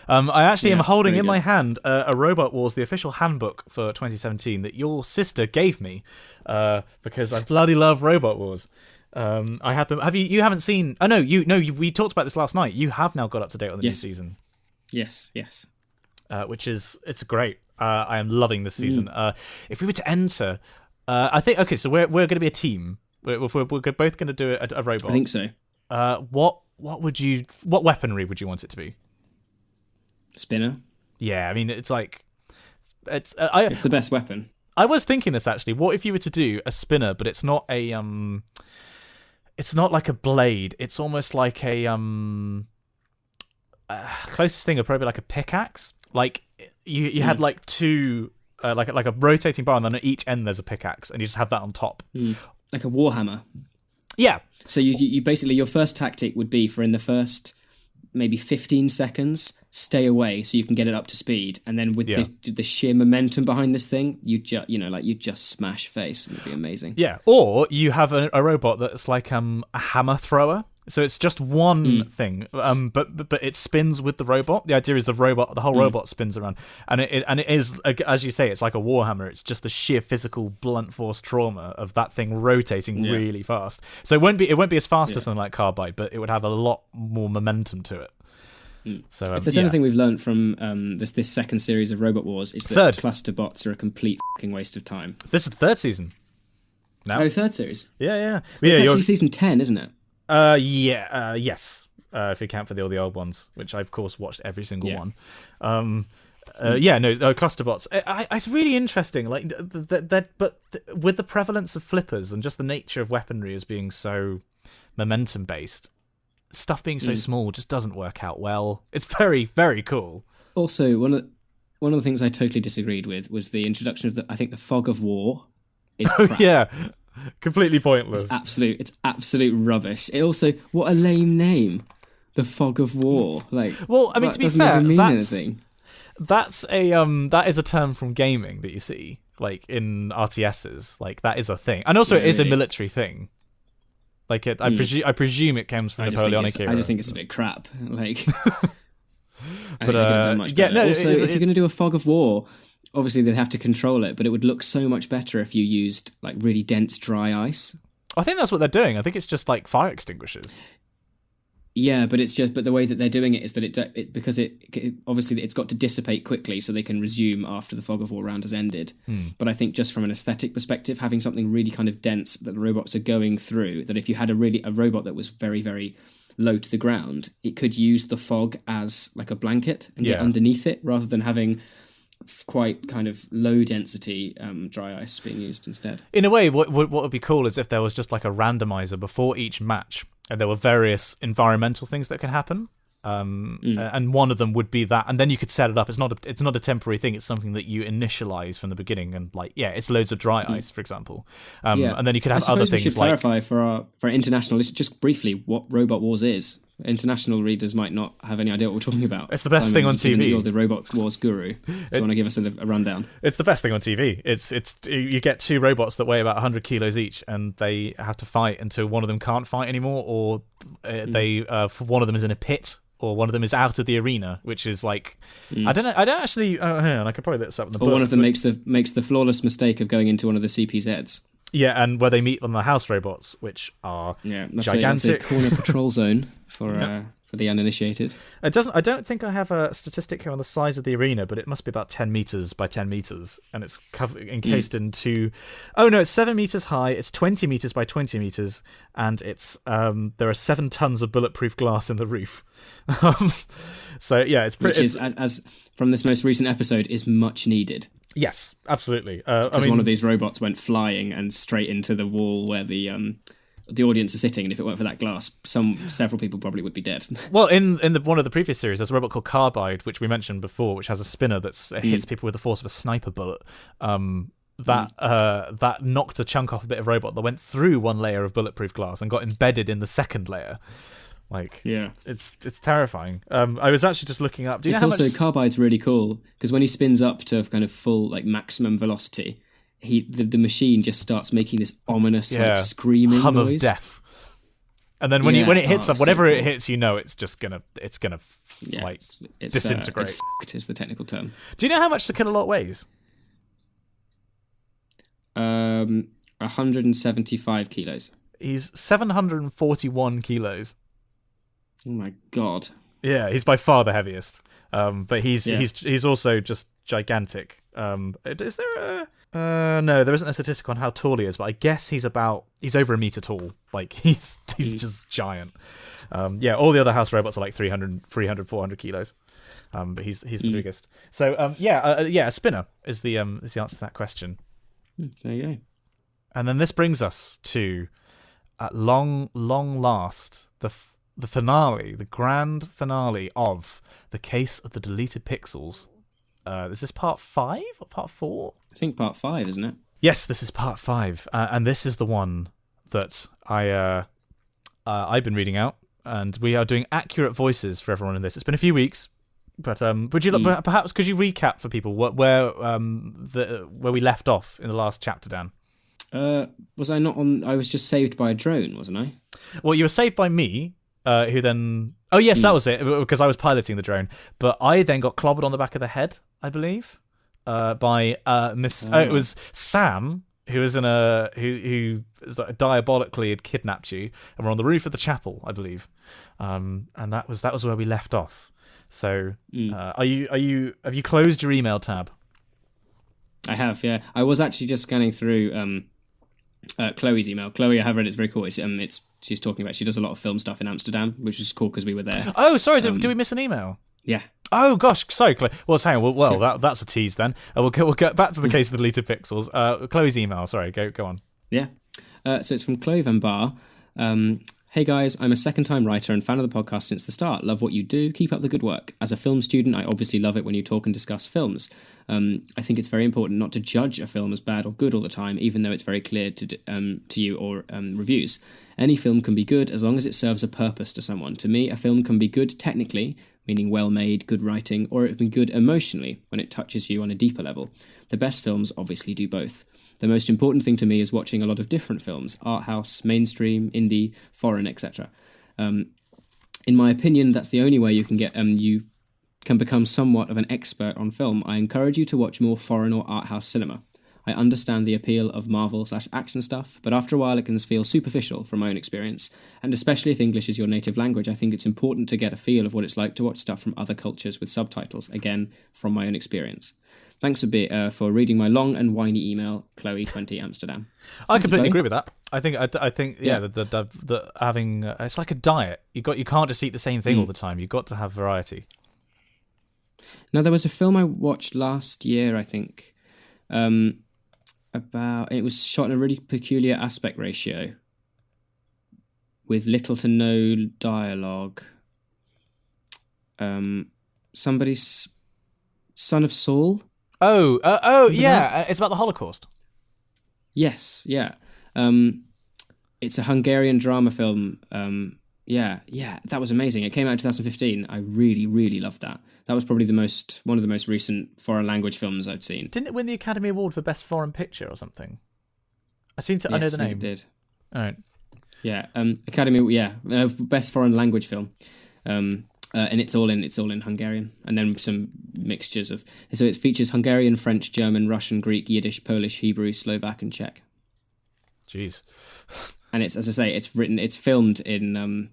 I actually am holding in my hand a Robot Wars, the official handbook for 2017 that your sister gave me because I bloody love Robot Wars. I had them. You haven't seen? Oh no, we talked about this last night. You have now got up to date on the new season. Yes. Which is it's great. I am loving this season. If we were to enter. I think okay. So we're going to be a team. We're both going to do a robot. I think so. What weaponry would you want it to be? Spinner. Yeah, I mean it's like it's the best weapon. I was thinking this actually. What if you were to do a spinner, but it's not a it's not like a blade. It's almost like a closest thing would probably be like a pickaxe. Like you had like two. Like a rotating bar, and then at each end there's a pickaxe, and you just have that on top. Like a warhammer. Yeah. So you basically, your first tactic would be for in the first maybe 15 seconds, stay away so you can get it up to speed, and then with the sheer momentum behind this thing, you just smash face, and it'd be amazing. Yeah. Or you have a robot that's like a hammer thrower. So it's just one thing, but it spins with the robot. The idea is the whole robot spins around, and it is, as you say, it's like a warhammer. It's just the sheer physical blunt force trauma of that thing rotating really fast. So it won't be as fast as something like Carbide, but it would have a lot more momentum to it. So if there's anything we've learned from this second series of Robot Wars, it's that cluster bots are a complete fucking waste of time. This is the third season. Now. Oh, third series. Yeah. It's actually season 10, isn't it? Yes. If you count for all the old ones, which I of course watched every single one. Cluster bots. It's really interesting. Like with the prevalence of flippers and just the nature of weaponry as being so momentum based, stuff being so small just doesn't work out well. It's very, very cool. Also, one of the things I totally disagreed with was the introduction of the fog of war is crap. Yeah. Completely pointless. It's absolute rubbish. It also, what a lame name, the Fog of War. Like, well, I mean, to be doesn't fair, even mean anything. That's that is a term from gaming that you see, like in RTSs. Like that is a thing, and also it is a military thing. Like I presume it comes from Napoleonic era. I just think it's a bit crap. Like, but also, if you're going to do a fog of war, obviously they'd have to control it, but it would look so much better if you used like really dense dry ice. I think that's what they're doing. I think it's just like fire extinguishers. Yeah, but the way that they're doing it is that because obviously it's got to dissipate quickly so they can resume after the fog of war round has ended. But I think just from an aesthetic perspective, having something really kind of dense that the robots are going through, that if you had a robot that was very, very low to the ground, it could use the fog as like a blanket and get underneath it rather than having quite kind of low density dry ice being used instead. In a way, what would be cool is if there was just like a randomizer before each match, and there were various environmental things that can happen, and one of them would be that, and then you could set it up. It's not a temporary thing. It's something that you initialize from the beginning, and like it's loads of dry ice, for example, and then you could have other things. We should clarify for our international list just briefly what Robot Wars is. International readers might not have any idea what we're talking about. It's the best thing on TV. You're the Robot Wars guru. Do you want to give us a rundown? It's the best thing on TV. It's you get two robots that weigh about 100 kilos each, and they have to fight until one of them can't fight anymore, or one of them is in a pit, or one of them is out of the arena, which is like I don't know. I don't actually. Hang on, I could probably look this up in the book. Or one of them makes the flawless mistake of going into one of the CPZs. Yeah, and where they meet on the house robots, which are gigantic. That's a corner patrol zone for the uninitiated. I don't think I have a statistic here on the size of the arena, but it must be about 10 meters by 10 meters, and it's encased in two. Oh no, it's 7 meters high. It's 20 meters by 20 meters, and it's there are 7 tons of bulletproof glass in the roof. So yeah, it's pretty. Which is, as from this most recent episode, is much needed. Yes, absolutely. Because one of these robots went flying and straight into the wall where the audience are sitting, and if it weren't for that glass, several people probably would be dead. Well, in one of the previous series, there's a robot called Carbide, which we mentioned before, which has a spinner that hits people with the force of a sniper bullet. That knocked a chunk off a bit of robot that went through one layer of bulletproof glass and got embedded in the second layer. Like, it's terrifying. I was actually just looking up. Carbide's really cool because when he spins up to kind of full like maximum velocity, the machine just starts making this ominous like screaming hum noise of death. And then when it hits up, whatever it hits, it's gonna disintegrate. It's f***ed is the technical term. Do you know how much the kilowatt weighs? 175 kilos. He's 741 kilos. Oh my god! Yeah, he's by far the heaviest. But he's also just gigantic. Is there a? No, there isn't a statistic on how tall he is, but I guess he's over a meter tall. Like he's just giant. All the other house robots are like 300, 400 kilos. But he's the biggest. So a spinner is the answer to that question. There you go. And then this brings us to, at long last, the finale, the grand finale of The Case of the Deleted Pixels. Is this part 5 or part 4? I think part 5, isn't it? Yes, this is part 5, and this is the one that I've been reading out, and we are doing accurate voices for everyone in this. It's been a few weeks, but perhaps could you recap for people where we left off in the last chapter, Dan? Was I not on? I was just saved by a drone, wasn't I? Well, you were saved by me. Who then... Oh, yes, that was it, because I was piloting the drone. But I then got clobbered on the back of the head, I believe, by it was Sam, who was who diabolically had kidnapped you, and we're on the roof of the chapel, I believe. And that was where we left off. So, have you closed your email tab? I have, yeah. I was actually just scanning through Chloe's email. Chloe, I have read it. It's very cool. She's talking about she does a lot of film stuff in Amsterdam, which is cool because we were there. Oh, sorry. Did we miss an email? Yeah. Oh gosh, sorry, Chloe. Well, hang on. Well, that's a tease then. We'll get back to the case of the deleted pixels. Chloe's email. Sorry, go on. Yeah. So it's from Chloe Van Bar. Hey guys, I'm a second-time writer and fan of the podcast since the start. Love what you do. Keep up the good work. As a film student, I obviously love it when you talk and discuss films. I think it's very important not to judge a film as bad or good all the time, even though it's very clear to you or reviews. Any film can be good as long as it serves a purpose to someone. To me, a film can be good technically, meaning well-made, good writing, or it can be good emotionally when it touches you on a deeper level. The best films obviously do both. The most important thing to me is watching a lot of different films, art house, mainstream, indie, foreign, etc. In my opinion, that's the only way you can become somewhat of an expert on film. I encourage you to watch more foreign or art house cinema. I understand the appeal of Marvel/action stuff, but after a while it can feel superficial from my own experience, and especially if English is your native language, I think it's important to get a feel of what it's like to watch stuff from other cultures with subtitles, again, from my own experience. Thanks a bit for reading my long and whiny email, Chloe 20 Amsterdam. I completely agree with that. I think the having it's like a diet. You can't just eat the same thing all the time. You've got to have variety. Now there was a film I watched last year, I think, it was shot in a really peculiar aspect ratio with little to no dialogue. Somebody's Son of Saul. Yeah, it's about the Holocaust. Yes, yeah. It's a Hungarian drama film. Yeah, that was amazing. It came out in 2015. I really, really loved that. That was probably one of the most recent foreign language films I've seen. Didn't it win the Academy Award for Best Foreign Picture or something? I know the name. It did. All right. Yeah, Best Foreign Language Film. And it's all in Hungarian, and then some mixtures of. So it features Hungarian, French, German, Russian, Greek, Yiddish, Polish, Hebrew, Slovak, and Czech. Jeez. And it's, as I say, it's filmed in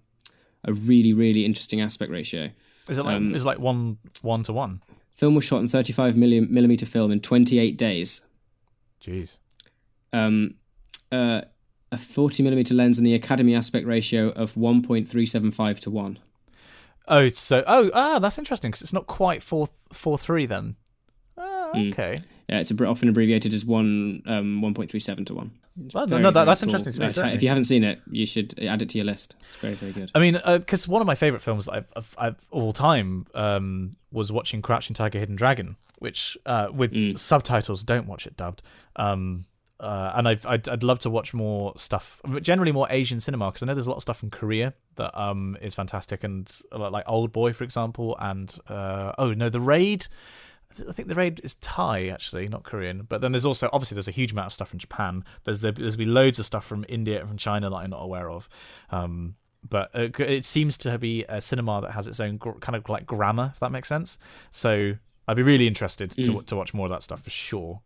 a really, really interesting aspect ratio. Is it like one to one? Film was shot in 35 millimeter film in 28 days. Jeez. A 40 millimeter lens and the Academy aspect ratio of 1.375 to 1. That's interesting because it's not quite 4:3 then. Okay. Yeah, it's often abbreviated as 1.37 to 1. That's cool. Interesting to me. If you haven't seen it, you should add it to your list. It's very, very good. I mean, because one of my favourite films that I've all time was watching Crouching Tiger, Hidden Dragon, which with subtitles, don't watch it dubbed. And I'd love to watch more stuff, generally more Asian cinema, because I know there's a lot of stuff from Korea that is fantastic, and like Old Boy, for example, and The Raid. I think The Raid is Thai, actually, not Korean. But then there's also, obviously, there's a huge amount of stuff from Japan. There's been loads of stuff from India and from China that I'm not aware of. But it seems to be a cinema that has its own kind of like grammar, if that makes sense. So I'd be really interested to watch more of that stuff for sure.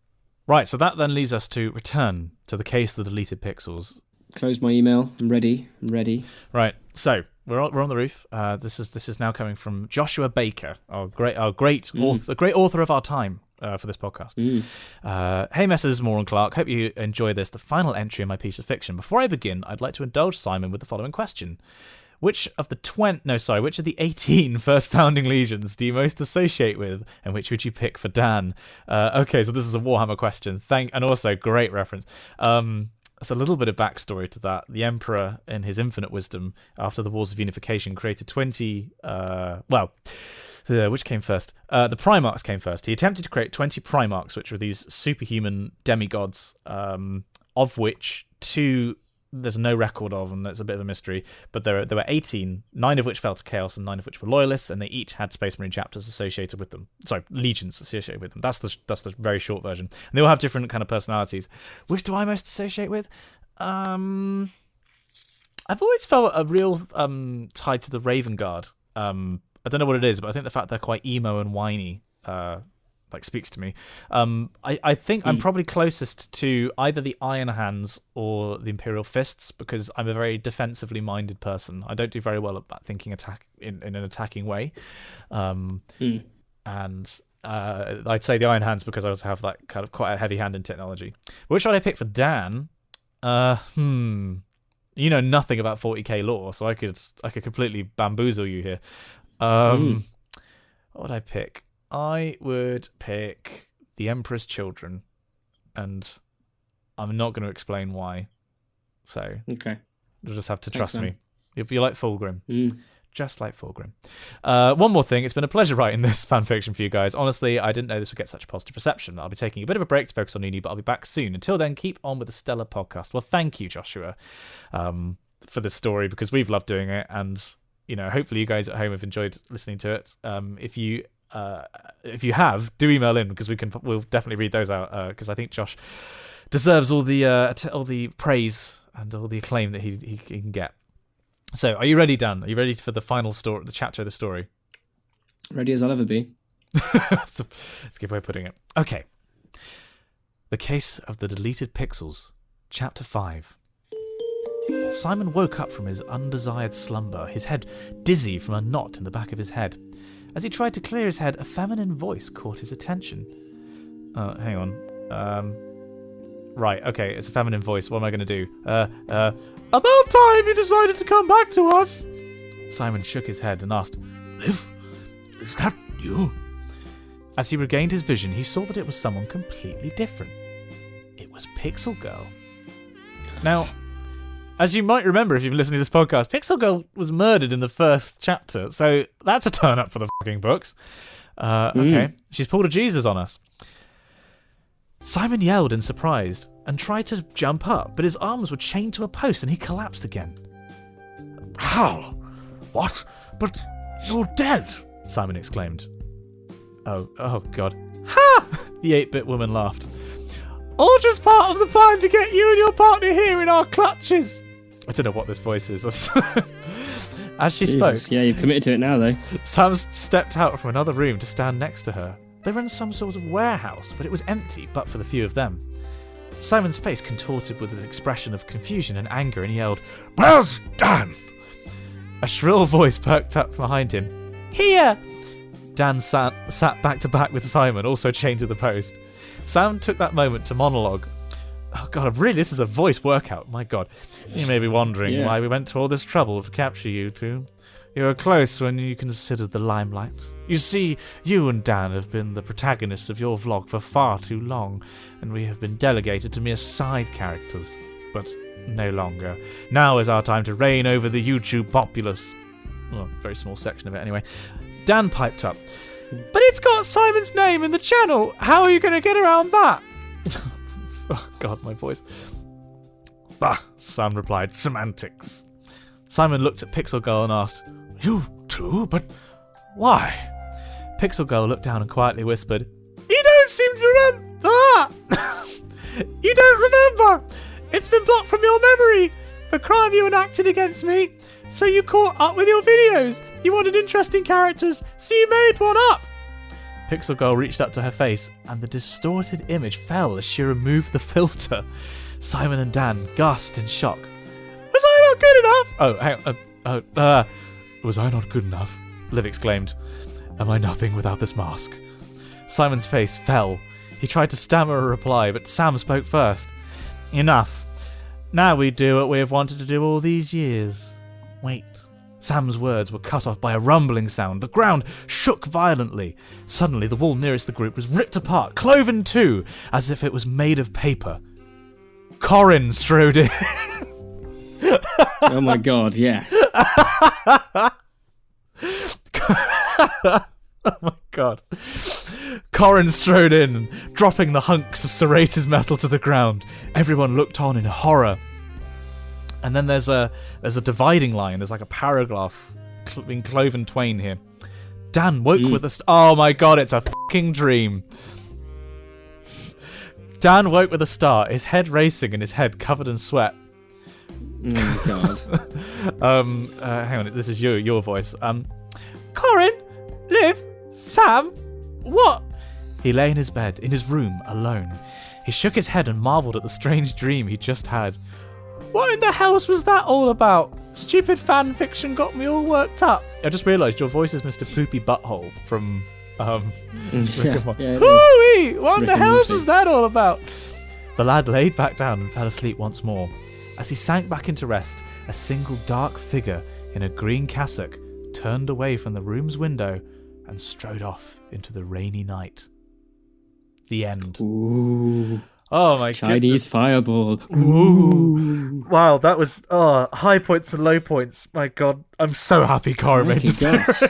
Right, so that then leads us to return to the case of the deleted pixels. Close my email. I'm ready. Right, so we're on the roof. This is now coming from Joshua Baker, our great author, a great author of our time for this podcast. Hey, Messrs. Moore and Clark. Hope you enjoy this, the final entry in my piece of fiction. Before I begin, I'd like to indulge Simon with the following question. Which of the 18 first founding legions do you most associate with, and which would you pick for Dan? Okay, so this is a Warhammer question. And also great reference. So a little bit of backstory to that. The Emperor, in his infinite wisdom, after the Wars of Unification, created 20... which came first? The Primarchs came first. He attempted to create 20 Primarchs, which were these superhuman demigods, of which 2... there's no record of, and that's a bit of a mystery, but there were 18, 9 of which fell to Chaos and 9 of which were Loyalists, and they each had Space Marine chapters associated with them. Sorry, legions associated with them. That's the very short version. And they all have different kind of personalities. Which do I most associate with? I've always felt a real tie to the Raven Guard. I don't know what it is, but I think the fact they're quite emo and whiny speaks to me. I think I'm probably closest to either the Iron Hands or the Imperial Fists, because I'm a very defensively minded person. I don't do very well at thinking attack in an attacking way. And I'd say the Iron Hands because I also have that kind of quite a heavy hand in technology. Which would I pick for Dan? You know nothing about 40k lore, so I could completely bamboozle you here. What would I pick? I would pick the Emperor's Children, and I'm not going to explain why. So okay, you'll just have to trust me. You'll be like Fulgrim, just like Fulgrim. One more thing, it's been a pleasure writing this fan fiction for you guys. Honestly, I didn't know this would get such a positive reception. I'll be taking a bit of a break to focus on uni, but I'll be back soon. Until then, keep on with the stellar podcast. Well, thank you, Joshua, for this story, because we've loved doing it, and hopefully you guys at home have enjoyed listening to it. If you have, do email in because we'll definitely read those out because I think Josh deserves all the praise and all the acclaim that he can get. So, are you ready, Dan? Are you ready for the final story, the chapter of the story? Ready as I'll ever be. That's a good way of putting it. Okay. The Case of the Deleted Pixels, Chapter 5. Simon woke up from his undesired slumber, his head dizzy from a knot in the back of his head. As he tried to clear his head, a feminine voice caught his attention. Hang on. Right, okay, it's a feminine voice. What am I going to do? About time you decided to come back to us! Simon shook his head and asked, Liv? Is that you? As he regained his vision, he saw that it was someone completely different. It was Pixel Girl. Now, as you might remember if you've been listening to this podcast, Pixel Girl was murdered in the first chapter, so that's a turn up for the fucking books. Okay, she's pulled a Jesus on us. Simon yelled in surprise and tried to jump up, but his arms were chained to a post and he collapsed again. How? What? But you're dead, Simon exclaimed. Oh God. Ha! The 8-bit woman laughed. All just part of the plan to get you and your partner here in our clutches. I don't know what this voice is. As she spoke... Yeah, you've committed to it now, though. Sam stepped out from another room to stand next to her. They were in some sort of warehouse, but it was empty, but for the few of them. Simon's face contorted with an expression of confusion and anger, and he yelled, "Where's Dan?" A shrill voice perked up behind him. Here! Dan sat back to back with Simon, also chained to the post. Sam took that moment to monologue. Oh God, this is a voice workout, my God. You may be wondering why we went to all this trouble to capture you two. You were close when you considered the limelight. You see, you and Dan have been the protagonists of your vlog for far too long, and we have been delegated to mere side characters. But no longer. Now is our time to reign over the YouTube populace. Well, very small section of it anyway. Dan piped up. But it's got Simon's name in the channel. How are you going to get around that? Oh God, my voice. Bah, Sam replied. Semantics. Simon looked at Pixel Girl and asked, You too? But why? Pixel Girl looked down and quietly whispered, You don't seem to remember. You don't remember. It's been blocked from your memory. The crime you enacted against me. So you caught up with your videos. You wanted interesting characters, so you made one up. Pixel Girl reached up to her face, and the distorted image fell as she removed the filter. Simon and Dan gasped in shock. Was I not good enough? Oh, hang on. Was I not good enough? Liv exclaimed. Am I nothing without this mask? Simon's face fell. He tried to stammer a reply, but Sam spoke first. Enough. Now we do what we have wanted to do all these years. Wait. Sam's words were cut off by a rumbling sound. The ground shook violently. Suddenly, the wall nearest the group was ripped apart, cloven in two, as if it was made of paper. Corin strode in. Oh my God, yes. Oh my God. Corin strode in, dropping the hunks of serrated metal to the ground. Everyone looked on in horror. And then there's a dividing line. There's like a paragraph being cloven twain here. Dan woke with a... Oh my God, it's a fucking dream. Dan woke with a start, his head racing and his head covered in sweat. Oh God. Hang on, this is your voice. Corin, Liv, Sam, what? He lay in his bed, in his room, alone. He shook his head and marvelled at the strange dream he'd just had. What in the hell was that all about? Stupid fan fiction got me all worked up. I just realised your voice is Mr. Poopy Butthole from Rick and Morty. Hooey! What in the hell was that all about? The lad laid back down and fell asleep once more. As he sank back into rest, a single dark figure in a green cassock turned away from the room's window and strode off into the rainy night. The end. Ooh. Oh my Chinese fireball. Ooh. Wow, that was high points and low points. My God, I'm so happy Corin made the appearance.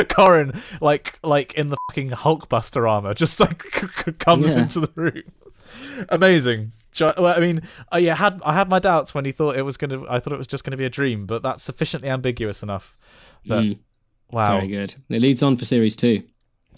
Corin, like in the fucking Hulkbuster armor, just like comes into the room. Amazing. Well, I mean, I had my doubts when he thought it was I thought it was just gonna be a dream, but that's sufficiently ambiguous enough. That wow, Very good. It leads on for series 2.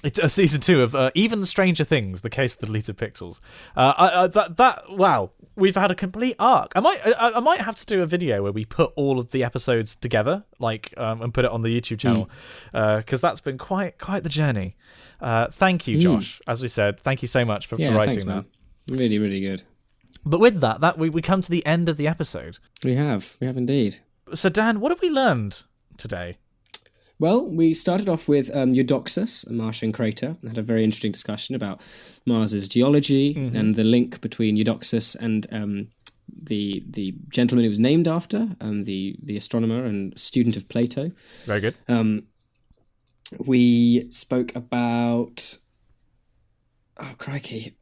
It's a season 2 of Even Stranger Things: The Case of the Deleted Pixels. Wow, we've had a complete arc. I might have to do a video where we put all of the episodes together, and put it on the YouTube channel, because that's been quite the journey. Thank you, Josh. As we said, thank you so much for writing thanks, that. man. Really, really good. But with that we come to the end of the episode. We have indeed. So Dan, what have we learned today? Well, we started off with Eudoxus, a Martian crater, and had a very interesting discussion about Mars's geology and the link between Eudoxus and the gentleman he was named after, the astronomer and student of Plato. Very good. We spoke about... Oh, crikey.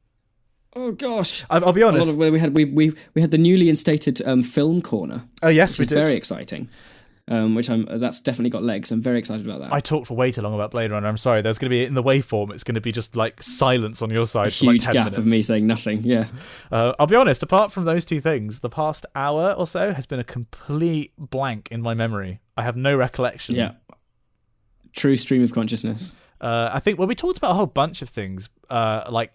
Oh, gosh. I'll be honest. We had the newly instated film corner. Oh, yes, we which did. is very exciting. That's definitely got legs. I'm very excited about that. I talked for way too long about Blade Runner. I'm sorry. There's going to be, in the waveform, it's going to be just like silence on your side a for like huge 10 gap minutes. of me saying nothing. Yeah. I'll be honest. Apart from those two things, the past hour or so has been a complete blank in my memory. I have no recollection. Yeah. True stream of consciousness. I think we talked about a whole bunch of things, the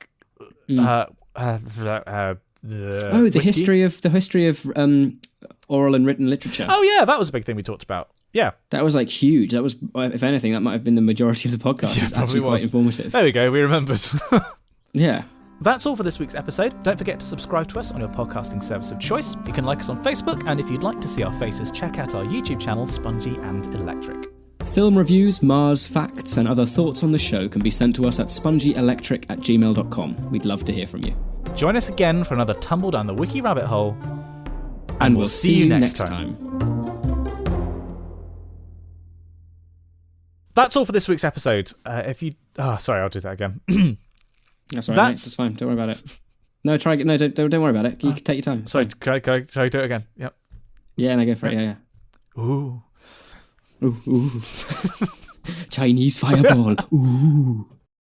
whiskey. history of oral and written literature. Oh yeah, that was a big thing we talked about. Yeah, that was like huge. That was, if anything, that might have been the majority of the podcast. Yeah, It was actually probably quite informative. There we go. We remembered. Yeah. That's all for this week's episode. Don't forget to subscribe to us on your podcasting service of choice. You can like us on Facebook, and if you'd like to see our faces, check out our YouTube channels, Spongy and Electric. Film reviews, Mars facts, and other thoughts on the show can be sent to us at spongyelectric@gmail.com. We'd love to hear from you. Join us again for another tumble down the wiki rabbit hole. And we'll see you next time. That's all for this week's episode. Sorry, I'll do that again. That's all right, mate. That's fine. Don't worry about it. No, try again. No, don't worry about it. You can take your time. Sorry, can I do it again? Yep. Yeah, no, go for it. Yeah. Ooh. Ooh. Chinese fireball. Ooh.